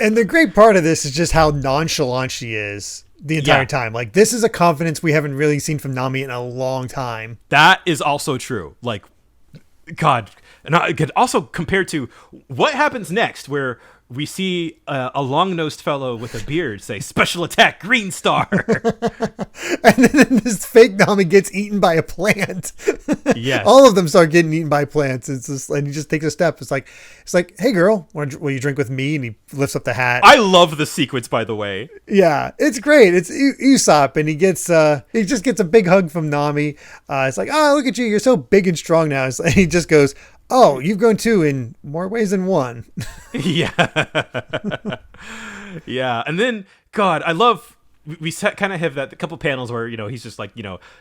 and the great part of this is just how nonchalant she is the entire time. Like, this is a confidence we haven't really seen from Nami in a long time. That is also true. Like, God, and I could also compare to what happens next, where we see a long-nosed fellow with a beard say, "Special attack, Green Star." And then this fake Nami gets eaten by a plant. Yes. All of them start getting eaten by plants. It's just, and he just takes a step. It's like, hey girl, will you drink with me? And he lifts up the hat. I love the sequence, by the way. Yeah, it's great. It's Usopp, and he just gets a big hug from Nami. It's like, oh, look at you, you're so big and strong now. And he just goes, oh, you've grown too in more ways than one. Yeah. Yeah. And then, God, I love, we kind of have that a couple panels where, he's just like,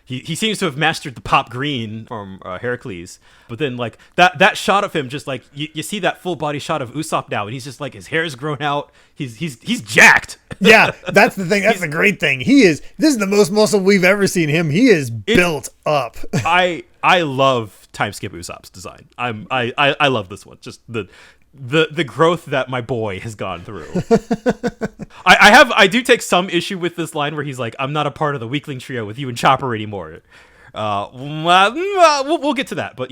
he seems to have mastered the pop green from Heracles. But then like that shot of him, just like you see that full body shot of Usopp now, and he's just like, his hair's grown out. He's jacked. Yeah, that's the thing. That's the great thing. This is the most muscle we've ever seen him. He is built up. I love timeskip Usopp's design. I love this one. Just the growth that my boy has gone through. I do take some issue with this line where he's like, I'm not a part of the weakling trio with you and Chopper anymore. We'll get to that, but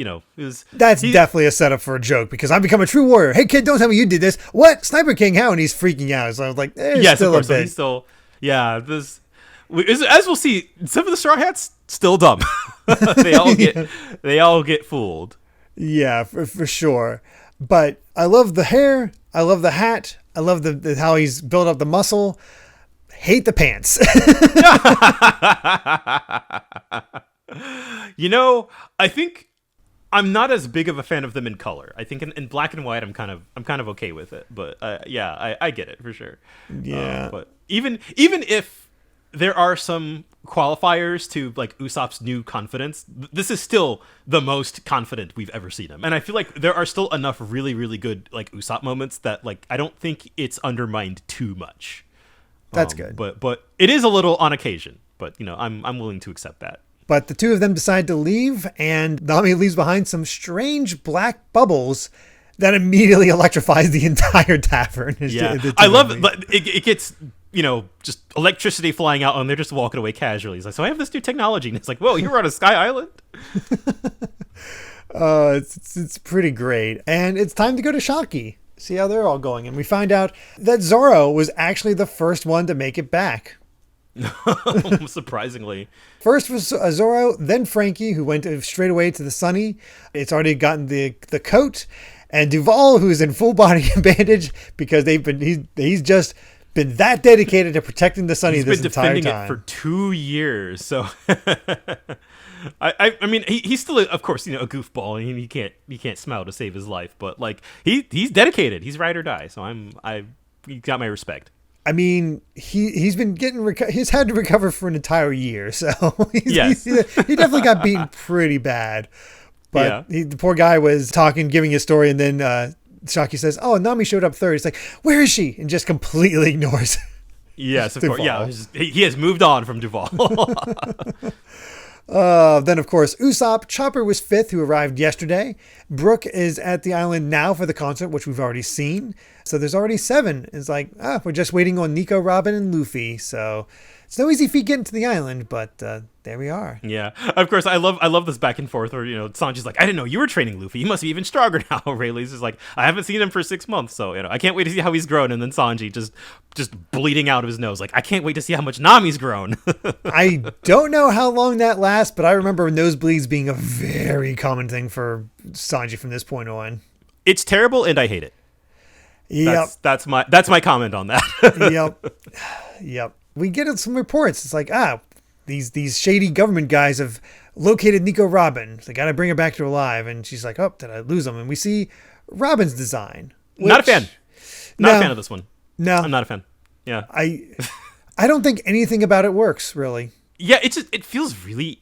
that's definitely a setup for a joke, because I've become a true warrior. Hey kid, don't tell me you did this. What? Sniper King? How? And he's freaking out. So I was like, yes, still of course. a bit. So he's still, as we'll see, some of the Straw Hats still dumb. they all get fooled. Yeah, for sure. But I love the hair. I love the hat. I love how he's built up the muscle. Hate the pants. I think I'm not as big of a fan of them in color. I think in black and white, I'm kind of okay with it. But I get it for sure. Yeah. But even if there are some qualifiers to like Usopp's new confidence, this is still the most confident we've ever seen him. And I feel like there are still enough really, really good like Usopp moments that like I don't think it's undermined too much. That's good. But it is a little on occasion. But I'm willing to accept that. But the two of them decide to leave, and Nami leaves behind some strange black bubbles that immediately electrifies the entire tavern. Yeah, I love it. But it gets just electricity flying out, and they're just walking away casually. He's like, so I have this new technology, and it's like, whoa, you're on a sky island. It's pretty great, and it's time to go to Shaki. See how they're all going, and we find out that Zoro was actually the first one to make it back. Surprisingly. First was Zoro, then Frankie, who went straight away to the Sunny. It's already gotten the coat, and Duval, who's in full body bandage because he's just been that dedicated to protecting the Sunny this entire time. He's been defending it for 2 years, so I mean he's still of course a goofball, and he can't smile to save his life, but like he's dedicated. He's ride or die, so he got my respect. I mean, he's been he's had to recover for an entire year, so he definitely got beaten pretty bad. But the poor guy was giving his story, and then Shaki says, "Oh, Nami showed up third." He's like, "Where is she?" And just completely ignores. Yes, of course. Yeah, he has moved on from Duval. Then, of course, Usopp. Chopper was fifth, who arrived yesterday. Brooke is at the island now for the concert, which we've already seen. So there's already 7. It's like, we're just waiting on Nico, Robin, and Luffy. So it's no easy feat getting to the island, but there we are. Yeah, of course. I love this back and forth where Sanji's like, I didn't know you were training Luffy. He must be even stronger now. Rayleigh's is like, I haven't seen him for 6 months, so I can't wait to see how he's grown. And then Sanji just bleeding out of his nose, like, I can't wait to see how much Nami's grown. I don't know how long that lasts, but I remember nosebleeds being a very common thing for Sanji from this point on. It's terrible, and I hate it. Yep. That's my comment on that. Yep. We get some reports. It's like, these shady government guys have located Nico Robin. They got to bring her back to alive. And she's like, oh, did I lose them? And we see Robin's design. Not a fan. Not a fan of this one. No. I'm not a fan. Yeah. I don't think anything about it works, really. Yeah, it feels really...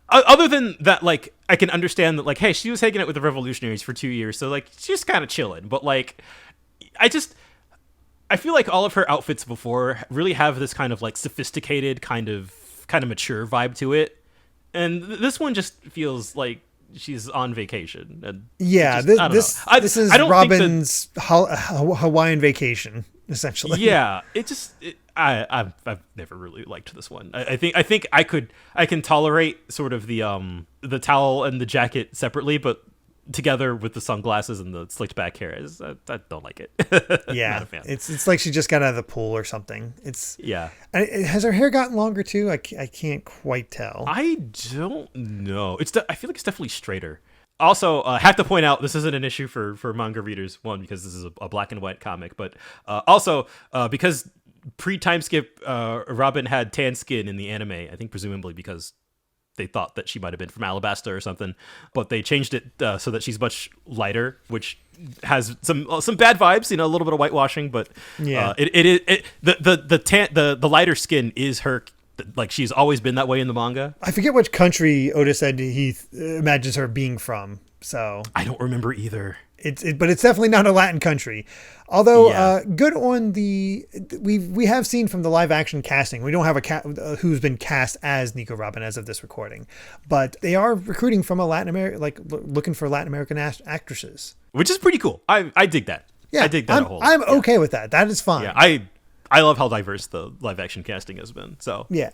Other than that, like, I can understand that, like, hey, she was hanging out with the revolutionaries for 2 years, so, like, she's kind of chilling. But, like, I feel like all of her outfits before really have this kind of, like, sophisticated, kind of mature vibe to it. And this one just feels like she's on vacation. And yeah, this is Robin's Hawaiian vacation, essentially. Yeah, I've never really liked this one. I think I can tolerate sort of the towel and the jacket separately, but together with the sunglasses and the slicked back hair, I don't like it. Yeah, not a fan. It's like she just got out of the pool or something. Has her hair gotten longer too? I can't quite tell. I don't know. I feel like it's definitely straighter. Also, I have to point out, this isn't an issue for manga readers, one, because this is a black and white comic, but also because pre-timeskip, Robin had tan skin in the anime, I think presumably because they thought that she might have been from Alabasta or something, but they changed it so that she's much lighter, which has some bad vibes, a little bit of whitewashing, but yeah, the lighter skin is her. Like, she's always been that way in the manga. I forget which country Oda said he imagines her being from. So I don't remember either. But it's definitely not a Latin country. Although good on we have seen from the live action casting. We don't have who's been cast as Nico Robin as of this recording, but they are recruiting from a Latin America, like looking for Latin American actresses, which is pretty cool. I dig that. Yeah, I dig that. I'm okay with that. That is fine. Yeah, I love how diverse the live action casting has been. So yeah.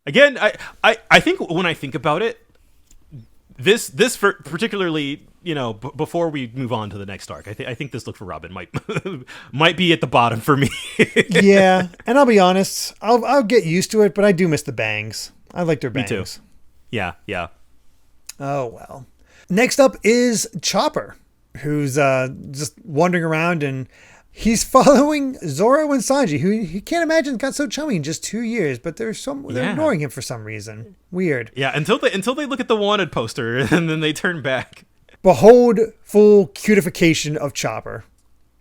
Again, I think when I think about it, this particularly, before we move on to the next arc, I think this look for Robin might be at the bottom for me. Yeah, and I'll be honest, I'll get used to it, but I do miss the bangs. I liked her bangs. Me too. Yeah. Oh well. Next up is Chopper, who's just wandering around, and he's following Zoro and Sanji, who he can't imagine got so chummy in just 2 years, but they're ignoring him for some reason. Weird. Yeah, until they look at the wanted poster and then they turn back. Behold, full cutification of Chopper.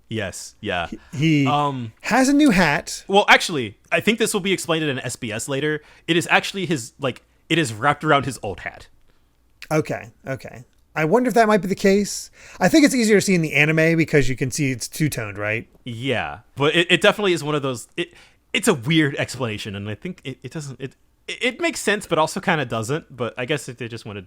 Yes, yeah. He has a new hat. Well, actually, I think this will be explained in an SBS later. It is actually it is wrapped around his old hat. Okay. I wonder if that might be the case. I think it's easier to see in the anime because you can see it's two-toned, right? Yeah, but it definitely is one of those... It's a weird explanation, and I think it doesn't... It makes sense, but also kind of doesn't. But I guess if they just wanted,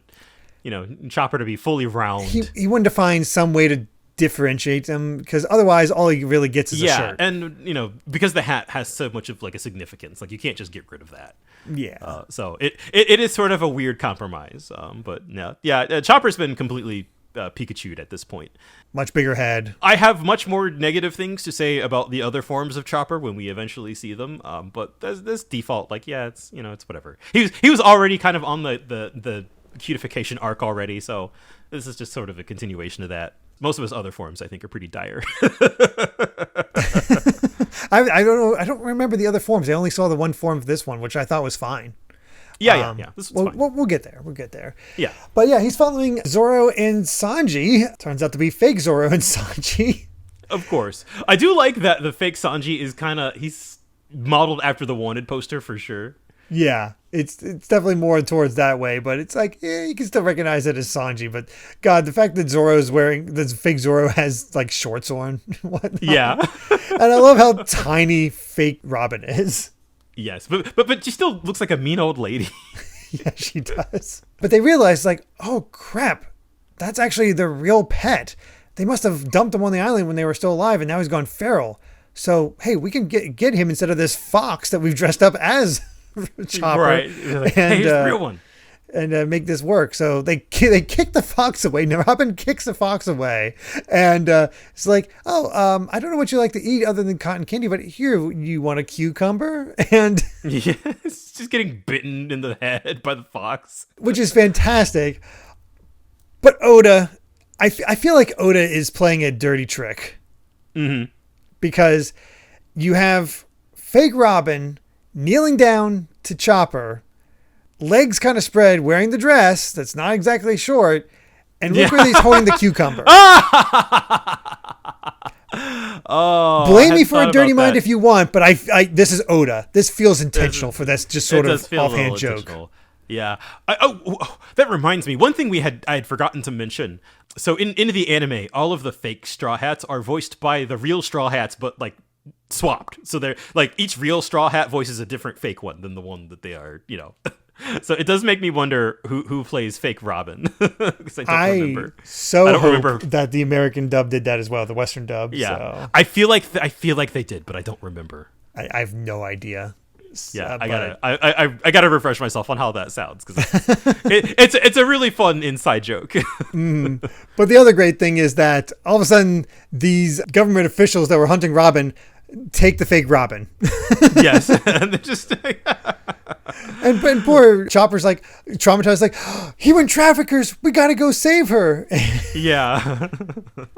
Chopper to be fully round... He wanted to find some way to differentiate them, because otherwise all he really gets is a shirt. Yeah, and, because the hat has so much of, like, a significance, like, you can't just get rid of that. Yeah. So it is sort of a weird compromise. But yeah, Chopper's been completely Pikachu'd at this point. Much bigger head. I have much more negative things to say about the other forms of Chopper when we eventually see them. But this default, like, yeah, it's it's whatever. He was already kind of on the cutification arc already, so this is just sort of a continuation of that. Most of his other forms, I think, are pretty dire. I don't know. I don't remember the other forms. I only saw the one form of this one, which I thought was fine. Yeah. This was fine. We'll get there. Yeah. But yeah, he's following Zoro and Sanji. Turns out to be fake Zoro and Sanji. Of course. I do like that the fake Sanji is he's modeled after the wanted poster for sure. Yeah, it's definitely more towards that way, but it's like, you can still recognize it as Sanji. But God, the fact that Zoro's wearing this fake Zoro has like shorts on, whatnot. Yeah, and I love how tiny fake Robin is. Yes, but she still looks like a mean old lady. Yeah, she does. But they realize, like, oh, crap. That's actually the real pet. They must have dumped him on the island when they were still alive, and now he's gone feral. So, hey, we can get him instead of this fox that we've dressed up as Chopper. Right. Like, hey, here's the real one. And make this work. So they kick the fox away. Now Robin kicks the fox away, and it's like, oh, I don't know what you like to eat other than cotton candy, but here, you want a cucumber? And yes, just getting bitten in the head by the fox, which is fantastic. But Oda, I feel like Oda is playing a dirty trick, because you have fake Robin kneeling down to Chopper, legs kind of spread, wearing the dress that's not exactly short, and look where he's holding the cucumber. Oh, blame me for a dirty mind if you want, but I this is Oda. This feels intentional for this just sort of offhand joke. Yeah. That reminds me. One thing I had forgotten to mention. So in the anime, all of the fake Straw Hats are voiced by the real Straw Hats, but like swapped. So they're like each real Straw Hat voices a different fake one than the one that they are, So it does make me wonder who plays fake Robin, because I don't remember. I don't remember that the American dub did that as well, the Western dub. Yeah, so. I feel like they did, but I don't remember. I have no idea. Yeah, I gotta refresh myself on how that sounds, because it's a really fun inside joke. But the other great thing is that all of a sudden these government officials that were hunting Robin take the fake Robin. Yes, and they're just. And poor Chopper's like traumatized, like, oh, human traffickers, we gotta go save her. Yeah.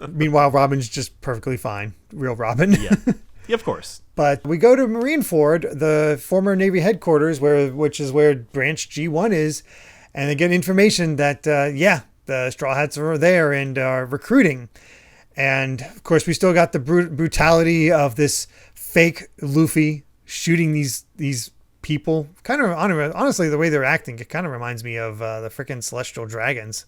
Meanwhile, Robin's just perfectly fine. Real Robin. Yeah, of course. But we go to Marineford, the former Navy headquarters, which is where Branch G1 is, and they get information that, the Straw Hats are there and are recruiting. And, of course, we still got the brutality of this fake Luffy shooting these people. Kind of, honestly, the way they're acting, it kind of reminds me of the freaking Celestial Dragons.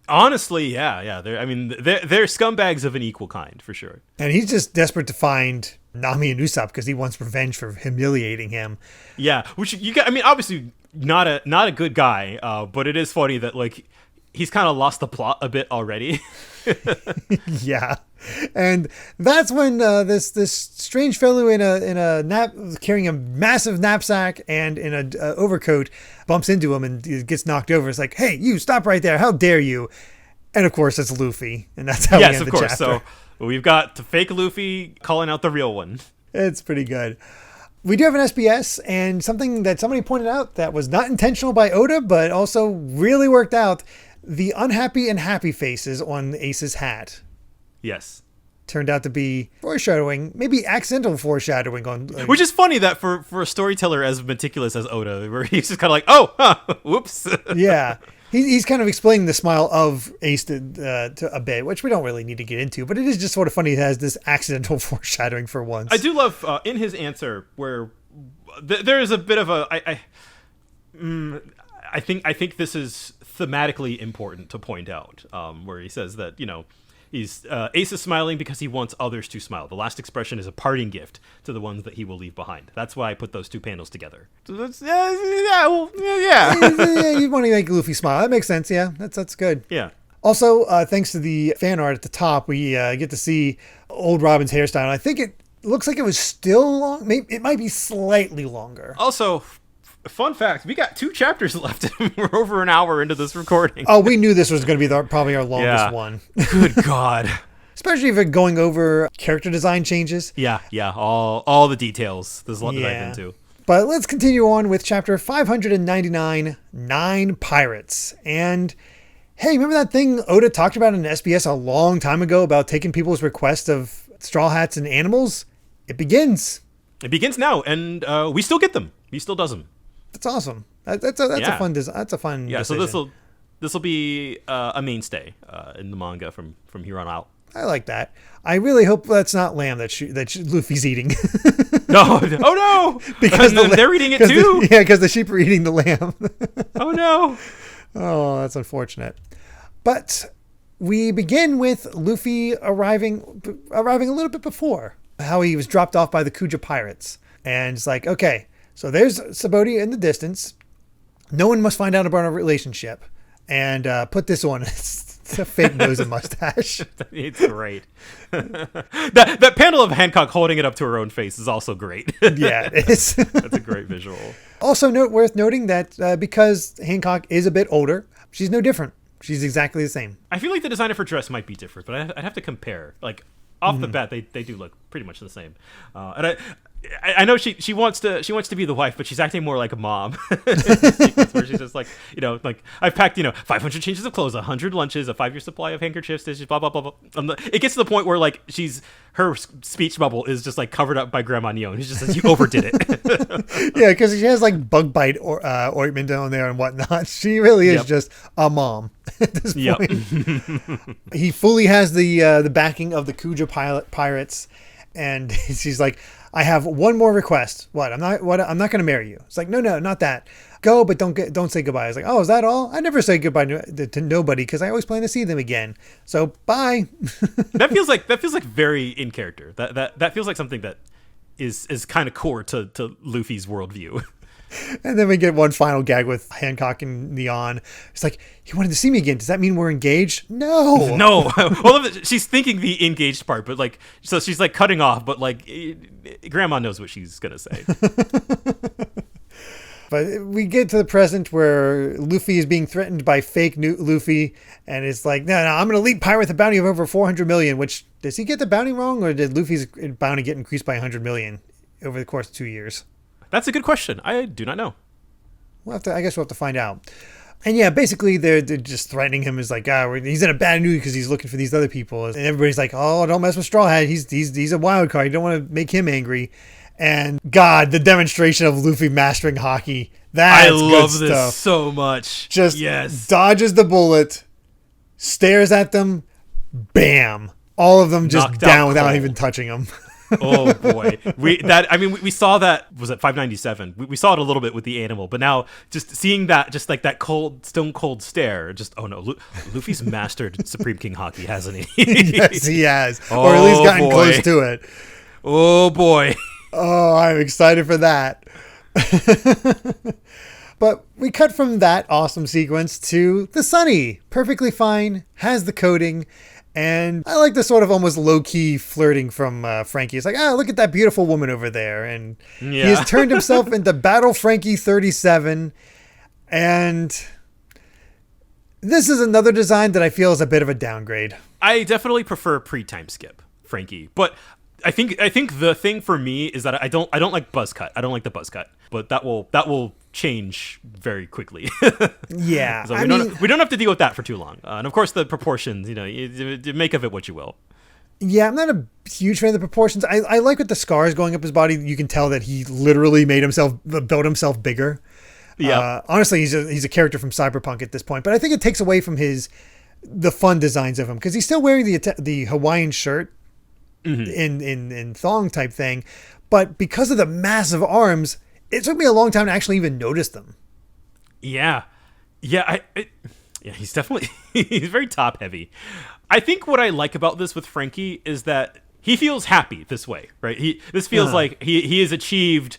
Honestly, yeah. They're scumbags of an equal kind, for sure. And he's just desperate to find Nami and Usopp because he wants revenge for humiliating him. Yeah, which obviously not a good guy, but it is funny that like he's kind of lost the plot a bit already. Yeah, and that's when this strange fellow in a carrying a massive knapsack and in a overcoat bumps into him and gets knocked over. It's like, hey, you stop right there! How dare you! And of course, it's Luffy, and that's how we end the chapter. So we've got the fake Luffy calling out the real one. It's pretty good. We do have an SBS, and something that somebody pointed out that was not intentional by Oda, but also really worked out. The unhappy and happy faces on Ace's hat. Yes. Turned out to be foreshadowing, maybe accidental foreshadowing on. Which is funny that for a storyteller as meticulous as Oda, where he's just kind of like, oh, whoops. Yeah. He's kind of explaining the smile of Ace to a bit, which we don't really need to get into, but it is just sort of funny. He has this accidental foreshadowing for once. I do love in his answer where there is a bit of I think this is thematically important to point out, where he says that, he's Ace is smiling because he wants others to smile. The last expression is a parting gift to the ones that he will leave behind. That's why I put those two panels together. So that's, yeah. You want to make Luffy smile. That makes sense. Yeah, that's good. Yeah. Also, thanks to the fan art at the top, we get to see old Robin's hairstyle. I think it looks like it was still long. Maybe it might be slightly longer. Also, fun fact, we got 2 chapters left and we're over an hour into this recording. Oh, we knew this was going to be probably our longest one. Good God. Especially if we're going over character design changes. Yeah, all the details. There's a lot to dive into. But let's continue on with chapter 599, 9 Pirates. And hey, remember that thing Oda talked about in SBS a long time ago about taking people's request of Straw Hats and animals? It begins. It begins now, and we still get them. He still does them. That's awesome. That's a fun design. That's a fun decision. So this will be a mainstay in the manga from here on out. I like that. I really hope that's not lamb that Luffy's eating. No! Oh no! Because they're eating it too. Because the sheep are eating the lamb. Oh no! Oh, that's unfortunate. But we begin with Luffy arriving a little bit before how he was dropped off by the Kuja pirates, and it's like, okay. So there's Sabaody in the distance. No one must find out about our relationship. And put this on. It's a fake nose and mustache. It's great. that panel of Hancock holding it up to her own face is also great. Yeah, it is. That's a great visual. Also worth noting that because Hancock is a bit older, she's no different. She's exactly the same. I feel like the design of her dress might be different, but I'd have to compare. Like, off the bat, they do look pretty much the same. And I know she wants to be the wife, but she's acting more like a mom. Where she's just like, like, I've packed 500 changes of clothes, 100 lunches, a 5-year supply of handkerchiefs, dishes, blah blah blah blah. It gets to the point where like her speech bubble is just like covered up by Grandma Neon. He just says, "You overdid it." Yeah, because she has like bug bite ointment down there and whatnot. She really is just a mom at this point. He fully has the backing of the Kuja pirates, and she's like, I have one more request. I'm not going to marry you. It's like, no, not that. Go, but don't say goodbye. I was like, oh, is that all? I never say goodbye to nobody because I always plan to see them again. So bye. That feels like very in character. That feels like something that is kind of core to Luffy's worldview. And then we get one final gag with Hancock and Neon. It's like, he wanted to see me again. Does that mean we're engaged? No. No. Well, she's thinking the engaged part, but like, so she's like cutting off, but like, Grandma knows what she's going to say. But we get to the present where Luffy is being threatened by fake Luffy. And it's like, no, I'm going to lead pirate with a bounty of over 400 million, which does he get the bounty wrong? Or did Luffy's bounty get increased by 100 million over the course of 2 years? That's a good question. I do not know. I guess we'll have to find out. And yeah, basically they're just threatening him as like, he's in a bad mood because he's looking for these other people. And everybody's like, oh, don't mess with Straw Hat. He's a wild card. You don't want to make him angry. And God, the demonstration of Luffy mastering Haki. I love this stuff. So much. Just dodges the bullet, stares at them, bam. All of them just knocked down without even touching them. Oh boy, we saw that, was it 597? We saw it a little bit with the animal, but now just seeing that, just like that cold, stone cold stare, just Luffy's mastered Supreme King Haki, hasn't he? Yes, he has, or at least gotten close to it. Oh boy. Oh, I'm excited for that. But we cut from that awesome sequence to the Sunny, perfectly fine, has the coating. And I like the sort of almost low-key flirting from Frankie. It's like, look at that beautiful woman over there. And he has turned himself into Battle Frankie 37. And this is another design that I feel is a bit of a downgrade. I definitely prefer pre-time skip Frankie. But I think the thing for me is that I don't like buzz cut. I don't like the buzz cut. But that will change very quickly. Yeah. So we don't have to deal with that for too long. And of course the proportions, you make of it what you will. Yeah, I'm not a huge fan of the proportions. I like with the scars going up his body. You can tell that he literally built himself bigger. Yeah. Honestly, he's a character from Cyberpunk at this point, but I think it takes away from the fun designs of him because he's still wearing the Hawaiian shirt in thong type thing, but because of the massive arms, it took me a long time to actually even notice them. Yeah. He's definitely he's very top heavy. I think what I like about this with Frankie is that he feels happy this way, right? This feels like he has achieved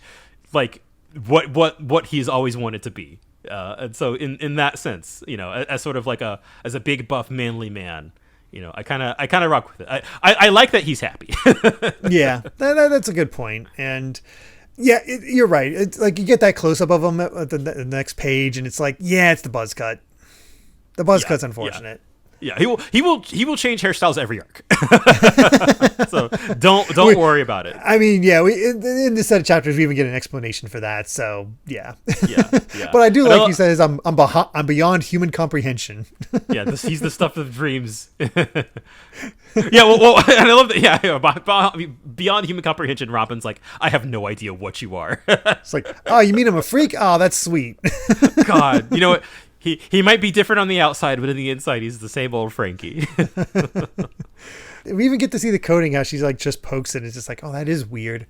like what he's always wanted to be. And so in that sense, as sort of like as a big buff manly man, I kind of rock with it. I like that he's happy. Yeah, that's a good point. And yeah, you're right. It's like you get that close up of him at the next page, and it's like, it's the buzz cut. The buzz cut's unfortunate. Yeah, he will change hairstyles every arc. So don't worry about it. I mean, in this set of chapters we even get an explanation for that. So yeah. But I do like you said, is I'm beyond human comprehension. Yeah, he's the stuff of dreams. Yeah, well, and I love that. Yeah, beyond human comprehension, Robin's like, I have no idea what you are. It's like, oh, you mean I'm a freak? Oh, that's sweet. God, you know what? He might be different on the outside, but in the inside, he's the same old Frankie. We even get to see the coating, how she's like just pokes it. It's just like, oh, that is weird.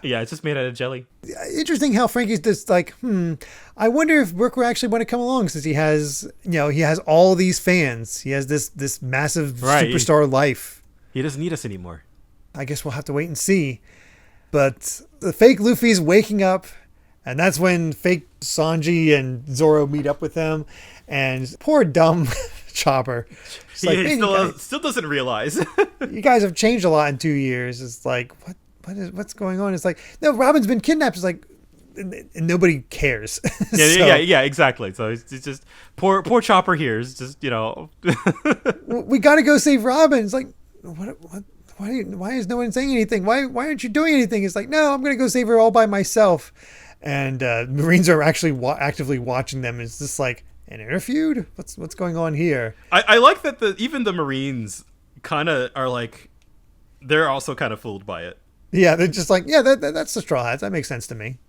Yeah, it's just made out of jelly. Interesting how Frankie's just like, I wonder if Brooke will actually want to come along since he has all these fans. He has this massive superstar life. He doesn't need us anymore. I guess we'll have to wait and see. But the fake Luffy's waking up And that's when fake Sanji and Zoro meet up with them. And poor dumb Chopper. It's like, He still doesn't realize. you guys have changed a lot in 2 years. It's like, what's going on? It's like, no, Robin's been kidnapped. It's like, and nobody cares. Yeah, exactly. So it's just poor Chopper here is just, we got to go save Robin. It's like, what? Why is no one saying anything? Why aren't you doing anything? It's like, no, I'm going to go save her all by myself. And Marines are actually actively watching them. It's just like an inner feud. What's going on here? I like that even the Marines kind of are like, they're also kind of fooled by it. Yeah, they're just like, yeah, that's the Straw Hats. That makes sense to me.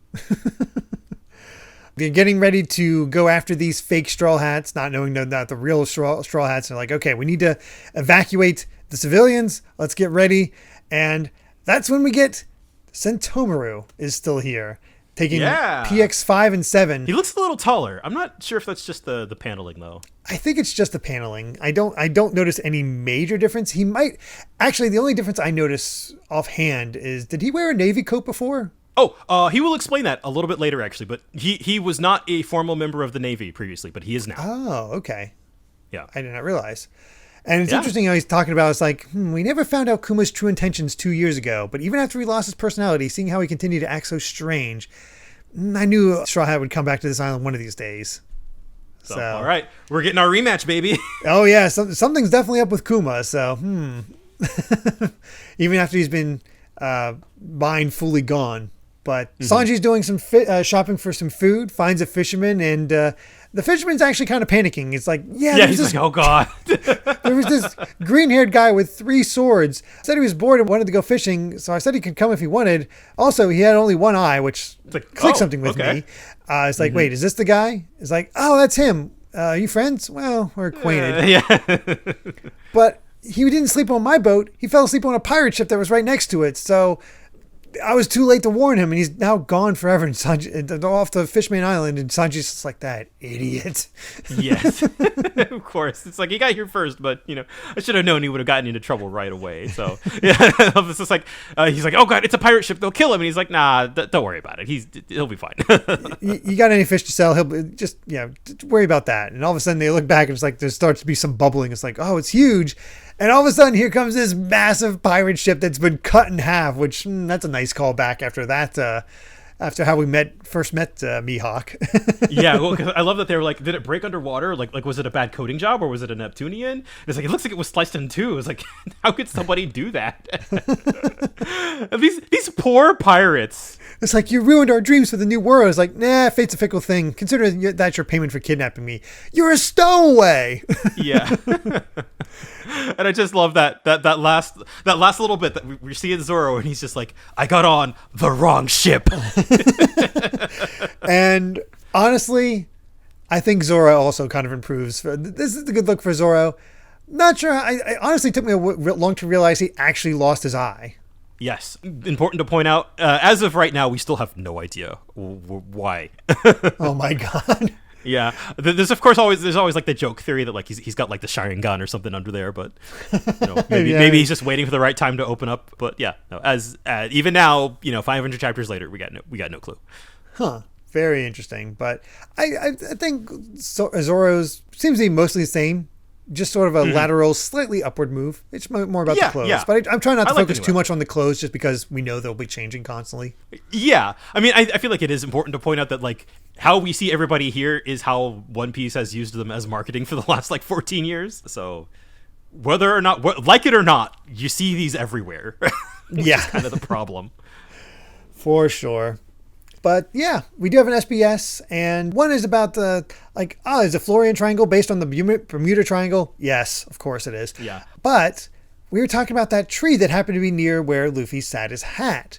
They're getting ready to go after these fake Straw Hats, not knowing that the real Straw Hats are like, okay, we need to evacuate the civilians. Let's get ready. And that's when we get Sentomaru is still here, taking PX5 and 7. He looks a little taller. I'm not sure if that's just the paneling, though. I think it's just the paneling. I don't notice any major difference. He might... Actually, the only difference I notice offhand is, did he wear a Navy coat before? Oh, he will explain that a little bit later, actually. But he was not a formal member of the Navy previously, but he is now. Oh, okay. Yeah. I did not realize. And it's interesting how he's talking about, it's like, we never found out Kuma's true intentions 2 years ago, but even after he lost his personality, seeing how he continued to act so strange, I knew Straw Hat would come back to this island one of these days. So all right, we're getting our rematch, baby. Oh, yeah, something's definitely up with Kuma, so, even after he's been mind fully gone. But Sanji's doing some shopping for some food, finds a fisherman, and the fisherman's actually kind of panicking. It's like, he's like, oh god. There was this green-haired guy with 3 swords. Said he was bored and wanted to go fishing, so I said he could come if he wanted. Also, he had only one eye, which clicked something with me. It's like, wait, is this the guy? It's like, oh, that's him. You friends? Well, we're acquainted. Yeah. But he didn't sleep on my boat. He fell asleep on a pirate ship that was right next to it. So I was too late to warn him, and he's now gone forever. And Sanji, off the Fishman Island, and Sanji's just like, that idiot. Yes, of course. It's like, he got here first, but I should have known he would have gotten into trouble right away. So yeah, it's just like he's like, oh god, it's a pirate ship. They'll kill him, and he's like, nah, don't worry about it. He'll be fine. You got any fish to sell? He'll just worry about that. And all of a sudden, they look back, and it's like there starts to be some bubbling. It's like, oh, it's huge. And all of a sudden, here comes this massive pirate ship that's been cut in half, which that's a nice callback after that, after how we first met Mihawk. Yeah, well, 'cause I love that they were like, did it break underwater? Like was it a bad coating job, or was it a Neptunian? And it's like, it looks like it was sliced in two. It's like, how could somebody do that? these poor pirates. It's like, you ruined our dreams for the new world. It's like, nah, fate's a fickle thing. Consider that's your payment for kidnapping me. You're a stowaway. Yeah. And I just love that last little bit that we're seeing Zoro, and he's just like, I got on the wrong ship. And honestly, I think Zoro also kind of improves. This is a good look for Zoro. Not sure. I honestly took me long to realize he actually lost his eye. Yes. Important to point out, as of right now, we still have no idea why. Oh my god. Yeah, there's always like the joke theory that like he's got like the Sharingan or something under there, but maybe he's just waiting for the right time to open up. But yeah, no, as even now, 500 chapters later, we got no clue. Huh. Very interesting. But I think Zoro's seems to be mostly the same. Just sort of a lateral, slightly upward move. It's more about the clothes. Yeah. But I'm trying not to focus too much on the clothes, just because we know they'll be changing constantly. Yeah. I mean, I feel like it is important to point out that, like, how we see everybody here is how One Piece has used them as marketing for the last, 14 years. So whether or not, like it or not, you see these everywhere. Which is kind of the problem. For sure. But yeah, we do have an SBS, and one is about is the Florian Triangle based on the Bermuda Triangle? Yes, of course it is. Yeah. But we were talking about that tree that happened to be near where Luffy sat his hat.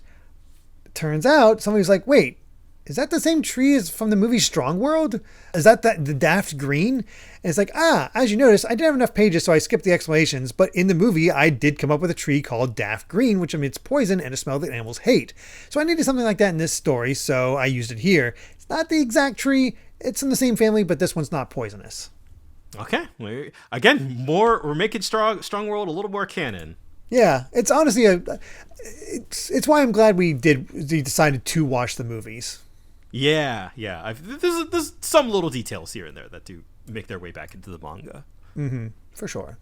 It turns out somebody was like, wait, is that the same tree as from the movie Strong World? Is that the Daft Green? And it's like, as you notice, I didn't have enough pages, so I skipped the explanations. But in the movie, I did come up with a tree called Daft Green, which emits poison and a smell that animals hate. So I needed something like that in this story, so I used it here. It's not the exact tree. It's in the same family, but this one's not poisonous. Okay. Again, we're making Strong World a little more canon. Yeah, it's honestly it's why I'm glad we decided to watch the movies. Yeah. There's some little details here and there that do make their way back into the manga. For sure.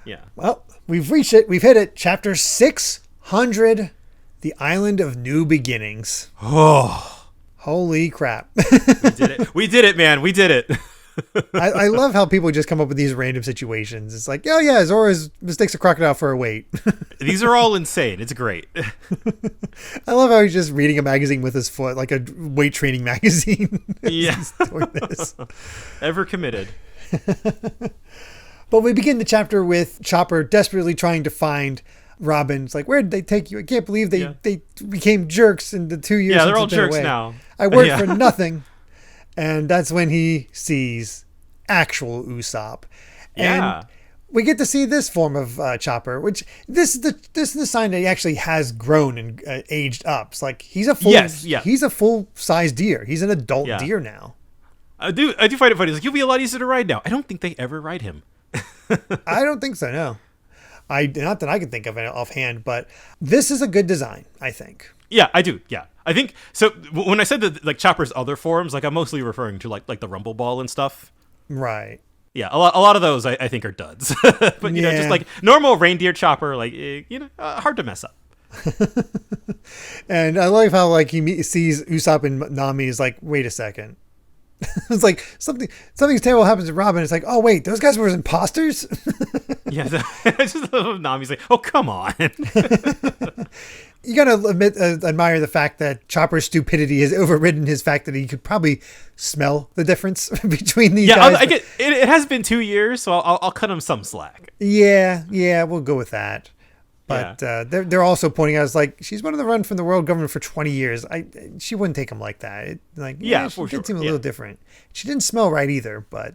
Yeah. Well, we've reached it. We've hit it. Chapter 600, The Island of New Beginnings. Oh. Holy crap. We did it. We did it, man. We did it. I love how people just come up with these random situations. It's like, oh yeah, Zoro mistakes a crocodile for a weight. These are all insane. It's great. I love how he's just reading a magazine with his foot, like a weight training magazine. Yeah. He's doing this. Ever committed. But we begin the chapter with Chopper desperately trying to find Robin. It's like, where did they take you? I can't believe they became jerks in the 2 years. Yeah, they're all jerks now. I worked for nothing. And that's when he sees actual Usopp. Yeah. And we get to see this form of Chopper, which this is the sign that he actually has grown and aged up. It's like he's a full size deer. He's an adult deer now. I do find it funny. It's like, he'll be a lot easier to ride now. I don't think they ever ride him. I don't think so. No, not that I can think of it offhand, but this is a good design, I think. Yeah, I do. Yeah, I think so. When I said that, like Chopper's other forms, like I'm mostly referring to like the Rumble Ball and stuff. Right. Yeah, a lot of those I think are duds. But you know, just like normal reindeer Chopper, like hard to mess up. And I like how like he sees Usopp and Nami is like, wait a second. It's like something's terrible happens to Robin. It's like, oh wait, those guys were imposters. Yeah, I just love Nami's like, oh come on. You gotta admire the fact that Chopper's stupidity has overridden his fact that he could probably smell the difference between these guys. I get it has been 2 years, so I'll cut him some slack. Yeah, we'll go with that. But they're also pointing out, it's like, she's one of the run from the world government for 20 years. She wouldn't take him like that. She did seem a little different. She didn't smell right either, but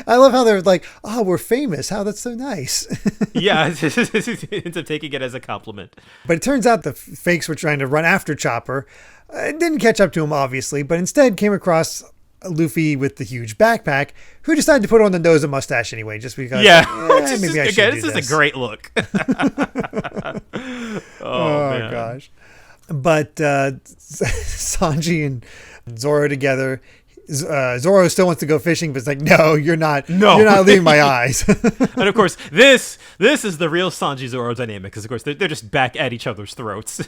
I love how they're like, oh, we're famous. How that's so nice. Yeah, ends up taking it as a compliment. But it turns out the fakes were trying to run after Chopper. It didn't catch up to him, obviously, but instead came across Luffy with the huge backpack, who decided to put on the nose and mustache anyway, just because. Yeah, maybe I should do this. This is a great look. Oh gosh! But Sanji and Zoro together. Zoro still wants to go fishing, but it's like, no, you're not. No, you're not leaving my eyes. And of course, this is the real Sanji Zoro dynamic, because of course they're just back at each other's throats.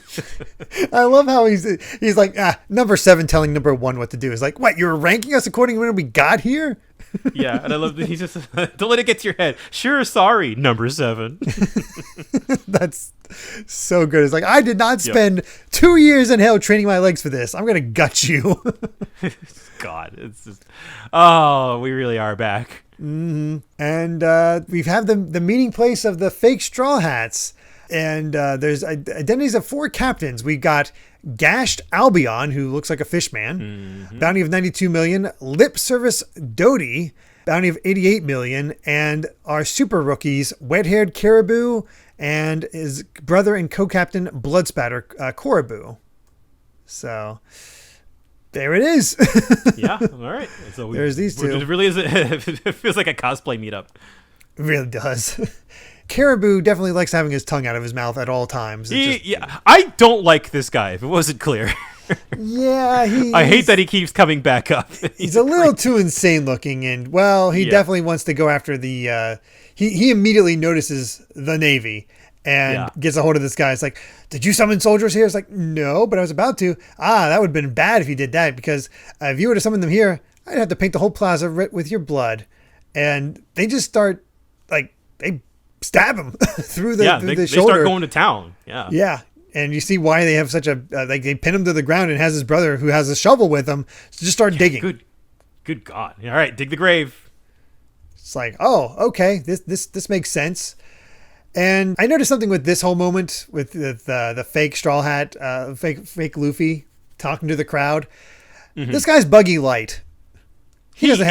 I love how he's like, number 7 telling number 1 what to do. He's like, what? You're ranking us according to when we got here? Yeah, and I love that he's just don't let it get to your head. Sure, sorry, number 7. That's so good. It's like, I did not spend 2 years in hell training my legs for this. I'm gonna gut you. God, it's just, oh, we really are back. Mm-hmm. And we've had the meeting place of the fake straw hats, and there's identities of 4 captains. We got Gashed Albion, who looks like a fish man, bounty of 92 million. Lip Service Dodie, bounty of 88 million, and our super rookies, Wet-Haired Caribou and his brother and co-captain Bloodspatter Korribu. So there it is. Yeah, all right. So there's these 2. It really is. It feels like a cosplay meetup. It really does. Caribou definitely likes having his tongue out of his mouth at all times. I don't like this guy, if it wasn't clear. Yeah, I hate that he keeps coming back up. He's a little too insane looking, and he definitely wants to go after the. He immediately notices the Navy and gets a hold of this guy. It's like, did you summon soldiers here? It's like, no, but I was about to. That would have been bad if you did that, because if you were to summon them here, I'd have to paint the whole plaza with your blood. And they just start, like, they stab him through the shoulder. They start going to town. Yeah. And you see why they have such a, they pin him to the ground, and has his brother who has a shovel with him to just start digging. Good God. All right, dig the grave. It's like, oh, okay, this makes sense. And I noticed something with this whole moment with the fake straw hat, fake Luffy talking to the crowd. Mm-hmm. This guy's Buggy Light. He doesn't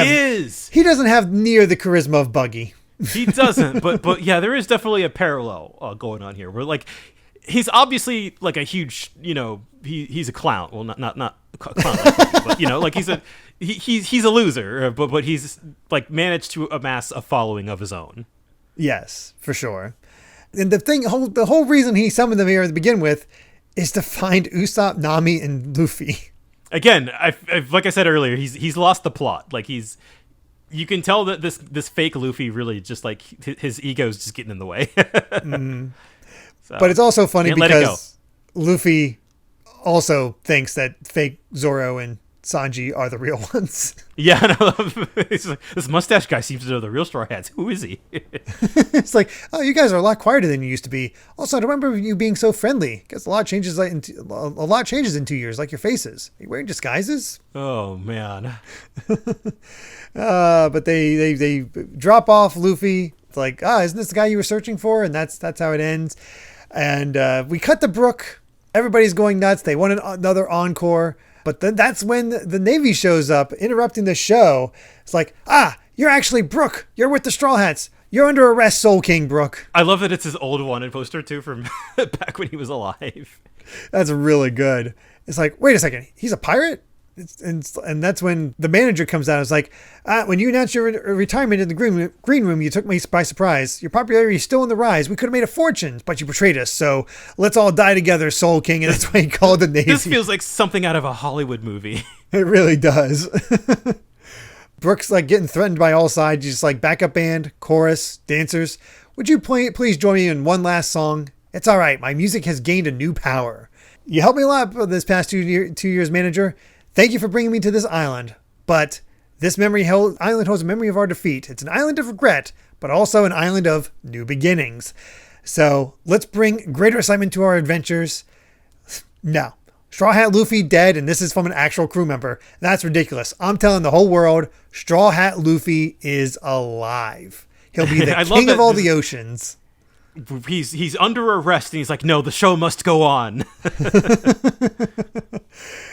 have near the charisma of Buggy. He doesn't, but yeah, there is definitely a parallel going on here. Where like he's obviously like a huge, he's a clown. Well, not a clown, but like he's a loser. But he's like managed to amass a following of his own. Yes, for sure. And the whole reason he summoned them here to begin with is to find Usopp, Nami, and Luffy. Again, like I said earlier, he's lost the plot. Like you can tell that this fake Luffy really just like his ego's just getting in the way. So, but it's also funny can't let it go. because Luffy also thinks that fake Zoro and Sanji are the real ones. Yeah, no, it's like, this mustache guy seems to know the real Straw Hats. Who is he? It's like, oh, you guys are a lot quieter than you used to be. Also, I don't remember you being so friendly. Guess a lot changes in 2 years, like your faces. Are you wearing disguises? Oh man. But they drop off Luffy. It's like, isn't this the guy you were searching for? And that's how it ends. And we cut to Brook. Everybody's going nuts. They want another encore. But then that's when the Navy shows up, interrupting the show. It's like, you're actually Brook. You're with the Straw Hats. You're under arrest, Soul King Brook. I love that it's his old wanted poster, too, from back when he was alive. That's really good. It's like, wait a second. He's a pirate? And that's when the manager comes out. It's like, when you announced your retirement in the green room, you took me by surprise. Your popularity is still on the rise. We could have made a fortune, but you betrayed us. So let's all die together, Soul King. And that's why he called the Navy. This feels like something out of a Hollywood movie. It really does. Brooks like getting threatened by all sides. Just like backup band, chorus, dancers. Would you please join me in one last song? It's all right. My music has gained a new power. You helped me a lot this past 2 years, manager. Thank you for bringing me to this island, but this island holds a memory of our defeat. It's an island of regret, but also an island of new beginnings. So let's bring greater excitement to our adventures. No. Straw Hat Luffy dead, and this is from an actual crew member. That's ridiculous. I'm telling the whole world, Straw Hat Luffy is alive. He'll be the king of all the oceans. He's under arrest, and he's like, no, the show must go on.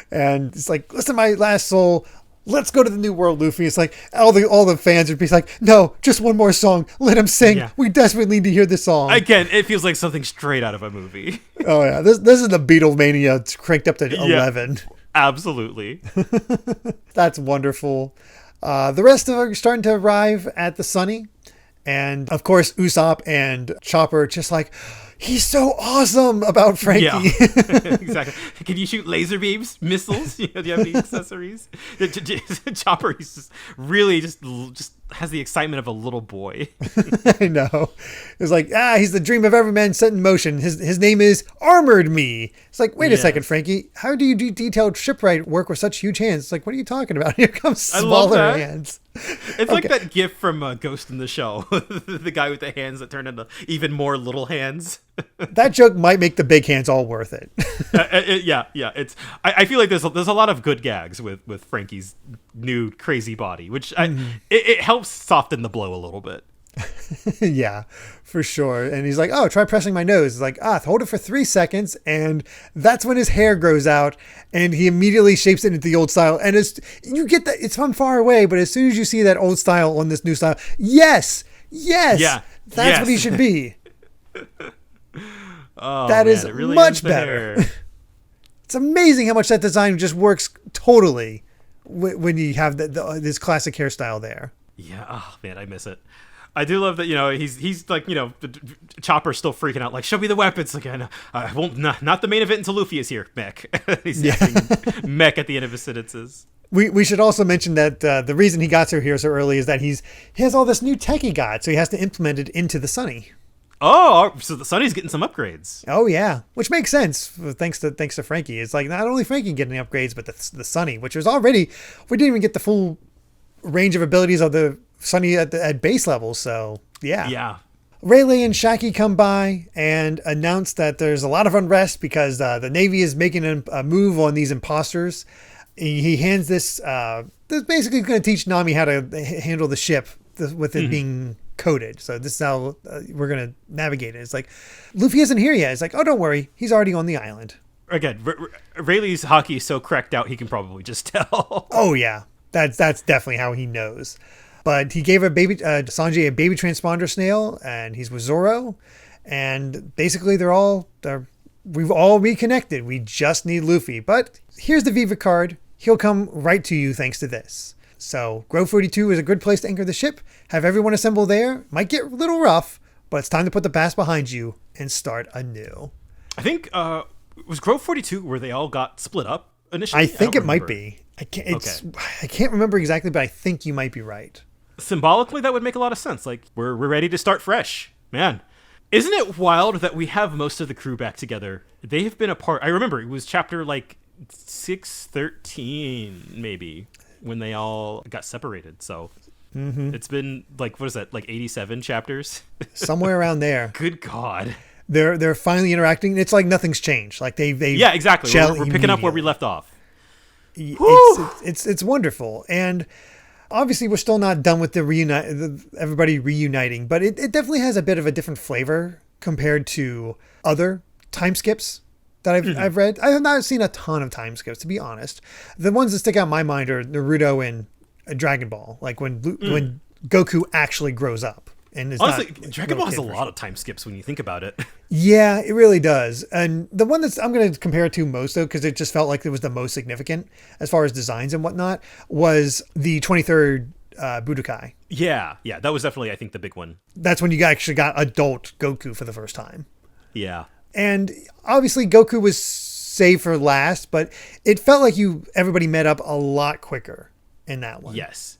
And it's like, listen, my last soul, let's go to the New World, Luffy. It's like all the fans would be like, no, just one more song. Let him sing. Yeah. We desperately need to hear this song. Again, it feels like something straight out of a movie. Oh yeah, this is the Beatlemania cranked up to 11. Absolutely. That's wonderful. The rest of them are starting to arrive at the Sunny. And of course, Usopp and Chopper just like, he's so awesome about Frankie. Yeah, exactly. Can you shoot laser beams, missiles? Do you have any accessories? Chopper, he's just really just has the excitement of a little boy. I know. It's like, he's the dream of every man set in motion. His name is Armored Me. It's like, wait a second, Frankie. How do you do detailed shipwright work with such huge hands? It's like, what are you talking about? Here comes smaller hands. It's like that gif from Ghost in the Shell. The guy with the hands that turn into even more little hands. That joke might make the big hands all worth it. Yeah. I feel like there's a lot of good gags with Frankie's new crazy body, which it helps soften the blow a little bit. Yeah, for sure. And he's like, try pressing my nose. It's like, hold it for 3 seconds. And that's when his hair grows out and he immediately shapes it into the old style. And you get that it's from far away, but as soon as you see that old style on this new style, yes, yeah, that's what he should be. That is really much better. It's amazing how much that design just works totally when you have this classic hairstyle there. Yeah, oh man, I miss it. I do love that, he's like, Chopper's still freaking out, like, show me the weapons. Like, I won't, not the main event until Luffy is here, mech. He's saying mech at the end of his sentences. We should also mention that the reason he got here so early is that he has all this new tech he got, so he has to implement it into the Sunny. Oh, so the Sunny's getting some upgrades. Oh yeah, which makes sense thanks to Frankie. It's like not only Frankie getting upgrades, but the Sunny, which was already, we didn't even get the full range of abilities of the Sunny at base level. So yeah. Rayleigh and Shaki come by and announce that there's a lot of unrest because the Navy is making a move on these imposters. He hands this basically going to teach Nami how to handle the ship with it being coded. So this is how we're going to navigate it. It's like, Luffy isn't here yet. It's like, oh, don't worry. He's already on the island. Again, Rayleigh's Haki is so cracked out, he can probably just tell. Oh, yeah. That's definitely how he knows. But he gave Sanji a baby transponder snail, and he's with Zoro. And basically, we've all reconnected. We just need Luffy. But here's the Viva card. He'll come right to you thanks to this. So Grove 42 is a good place to anchor the ship. Have everyone assemble there. Might get a little rough, but it's time to put the past behind you and start anew. I think, was Grove 42 where they all got split up? initially? I think don't it might remember. be. I can't remember exactly, but I think you might be right. Symbolically, that would make a lot of sense. Like, we're ready to start fresh. Man. Isn't it wild that we have most of the crew back together? They have been apart. I remember it was chapter like 613, maybe, when they all got separated. So it's been like, what is that, like 87 chapters? Somewhere around there. Good God. They're finally interacting. It's like nothing's changed. Like they Yeah, exactly. We're picking up where we left off. It's wonderful. And obviously we're still not done with everybody reuniting, but it definitely has a bit of a different flavor compared to other time skips that I've read. I have not seen a ton of time skips, to be honest. The ones that stick out in my mind are Naruto and Dragon Ball, like when Goku actually grows up. And is honestly, not Dragon Ball has a lot of time skips when you think about it. Yeah, it really does. And the one I'm going to compare it to most, though, because it just felt like it was the most significant as far as designs and whatnot, was the 23rd Budokai. Yeah, that was definitely, I think, the big one. That's when you actually got adult Goku for the first time. Yeah. And obviously Goku was saved for last, but it felt like everybody met up a lot quicker in that one. Yes.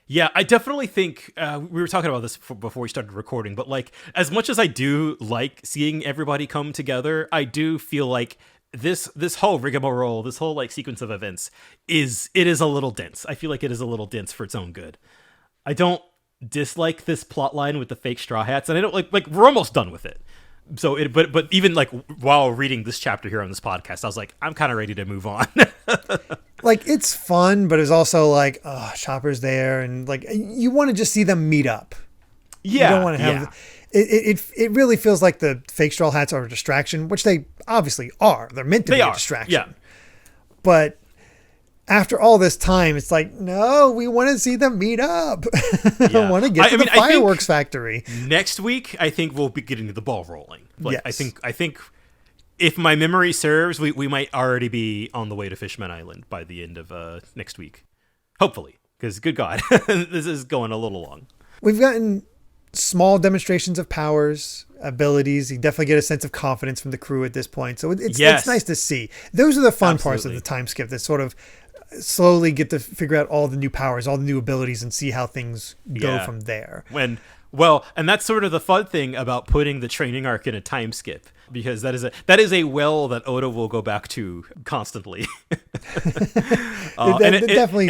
Yeah, I definitely think we were talking about this before we started recording, but like as much as I do like seeing everybody come together, I do feel like this whole rigmarole, this whole like sequence of events is a little dense. I feel like it is a little dense for its own good. I don't dislike this plot line with the fake Straw Hats, and I don't like we're almost done with it. So but even like while reading this chapter here on this podcast, I was like, I'm kind of ready to move on. Like, it's fun, but it's also like, oh, Chopper's there, and like you want to just see them meet up. Yeah, you don't want to have it really feels like the fake Straw Hats are a distraction, which they obviously are. They're meant to be a distraction. Yeah. But after all this time, it's like, no, we want to see them meet up. I want to get to the fireworks factory. Next week, I think we'll be getting the ball rolling. Like, yes. I think if my memory serves, we might already be on the way to Fishman Island by the end of next week. Hopefully, because good God, this is going a little long. We've gotten small demonstrations of powers, abilities. You definitely get a sense of confidence from the crew at this point. So it's nice to see. Those are the fun parts of the time skip that sort of slowly get to figure out all the new powers, all the new abilities, and see how things go from there. And that's sort of the fun thing about putting the training arc in a time skip, because that is a well that Oda will go back to constantly. It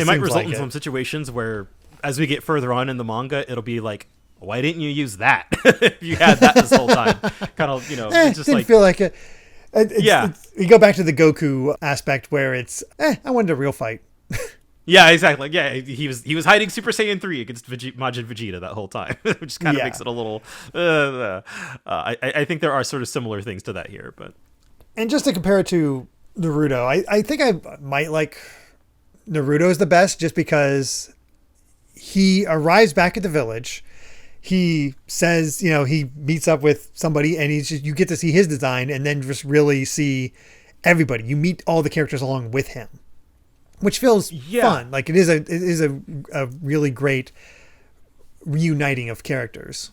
might result in some situations where, as we get further on in the manga, it'll be like, why didn't you use that if you had that this whole time? Kind of, it's just didn't feel like it. You go back to the Goku aspect where it's, I wanted a real fight. Yeah, exactly. Yeah, he was hiding Super Saiyan 3 against Majin Vegeta that whole time, which kind of makes it a little. I think there are sort of similar things to that here, but. And just to compare it to Naruto, I think I might like Naruto's the best, just because he arrives back at the village. He says, he meets up with somebody, and you get to see his design, and then just really see everybody. You meet all the characters along with him, which feels fun. Like it is a really great reuniting of characters.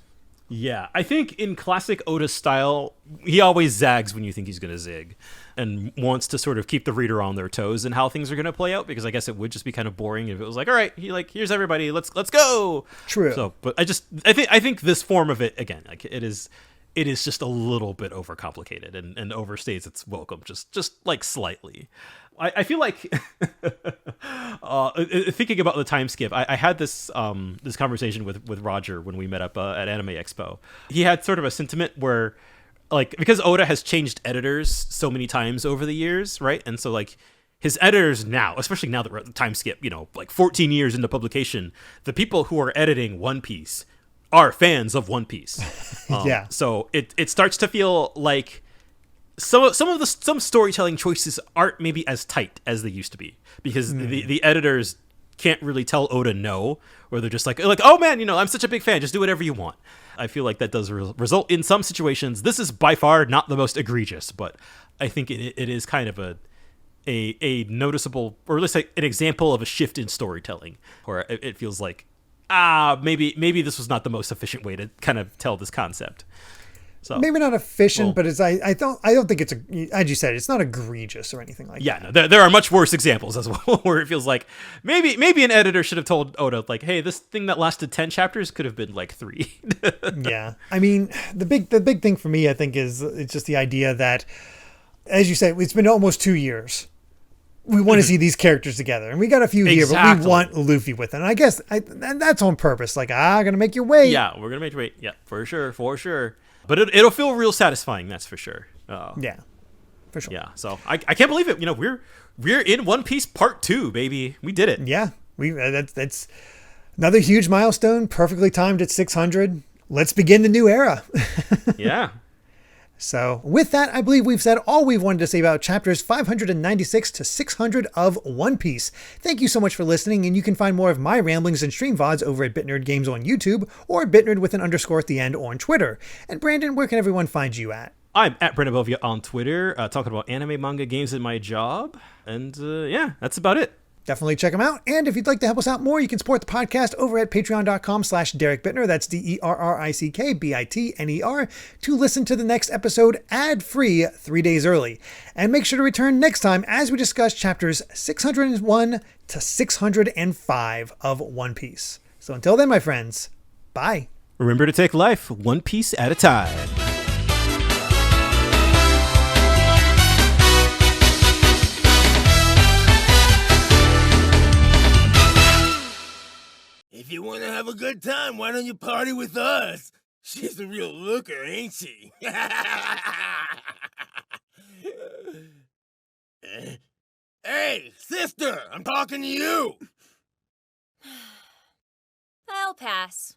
Yeah, I think in classic Oda style, he always zags when you think he's going to zig, and wants to sort of keep the reader on their toes and how things are going to play out, because I guess it would just be kind of boring if it was like, all right, here's everybody, let's go. True. So, but I think this form of it, again, like it is just a little bit overcomplicated and overstates its welcome just like slightly. I feel like thinking about the time skip, I had this conversation with Roger when we met up at Anime Expo. He had sort of a sentiment where, like, because Oda has changed editors so many times over the years, right? And so like his editors now, especially now that we're at the time skip, like 14 years into publication, the people who are editing One Piece are fans of One Piece. So it starts to feel like some storytelling choices aren't maybe as tight as they used to be, because the editors can't really tell Oda no, or they're just like, oh man, I'm such a big fan, just do whatever you want. I feel like that does result in some situations. This is by far not the most egregious, but I think it is kind of a noticeable, or at least like an example of a shift in storytelling, where it feels like maybe this was not the most efficient way to kind of tell this concept. So maybe not efficient, well, but it's I don't think it's as you said, it's not egregious or anything like yeah, that. no, there are much worse examples as well, where it feels like maybe an editor should have told Oda like, hey, this thing that lasted 10 chapters could have been like 3. Yeah, I mean, the big thing for me, I think, is it's just the idea that, as you said, it's been almost 2 years. We want to see these characters together, and we got a few here, but we want Luffy with them. And I guess and that's on purpose. Like, gonna make you wait. Yeah, we're gonna make you wait. Yeah, for sure. But it'll feel real satisfying. That's for sure. Yeah, for sure. Yeah. So I can't believe it. You know, we're in One Piece Part 2, baby. We did it. Yeah, that's another huge milestone. Perfectly timed at 600. Let's begin the new era. Yeah. So with that, I believe we've said all we've wanted to say about chapters 596 to 600 of One Piece. Thank you so much for listening, and you can find more of my ramblings and stream VODs over at BitNerd Games on YouTube, or BitNerd with an underscore at the end on Twitter. And Brandon, where can everyone find you at? I'm at Brandon Bovia on Twitter, talking about anime, manga, games, and my job. And yeah, that's about it. Definitely check them out. And if you'd like to help us out more, you can support the podcast over at patreon.com/Derek Bittner. That's DERRICKBITNER to listen to the next episode ad-free 3 days early. And make sure to return next time as we discuss chapters 601 to 605 of One Piece. So until then, my friends, bye. Remember to take life one piece at a time. If you want to have a good time, why don't you party with us? She's a real looker, ain't she? Hey, sister, I'm talking to you. I'll pass.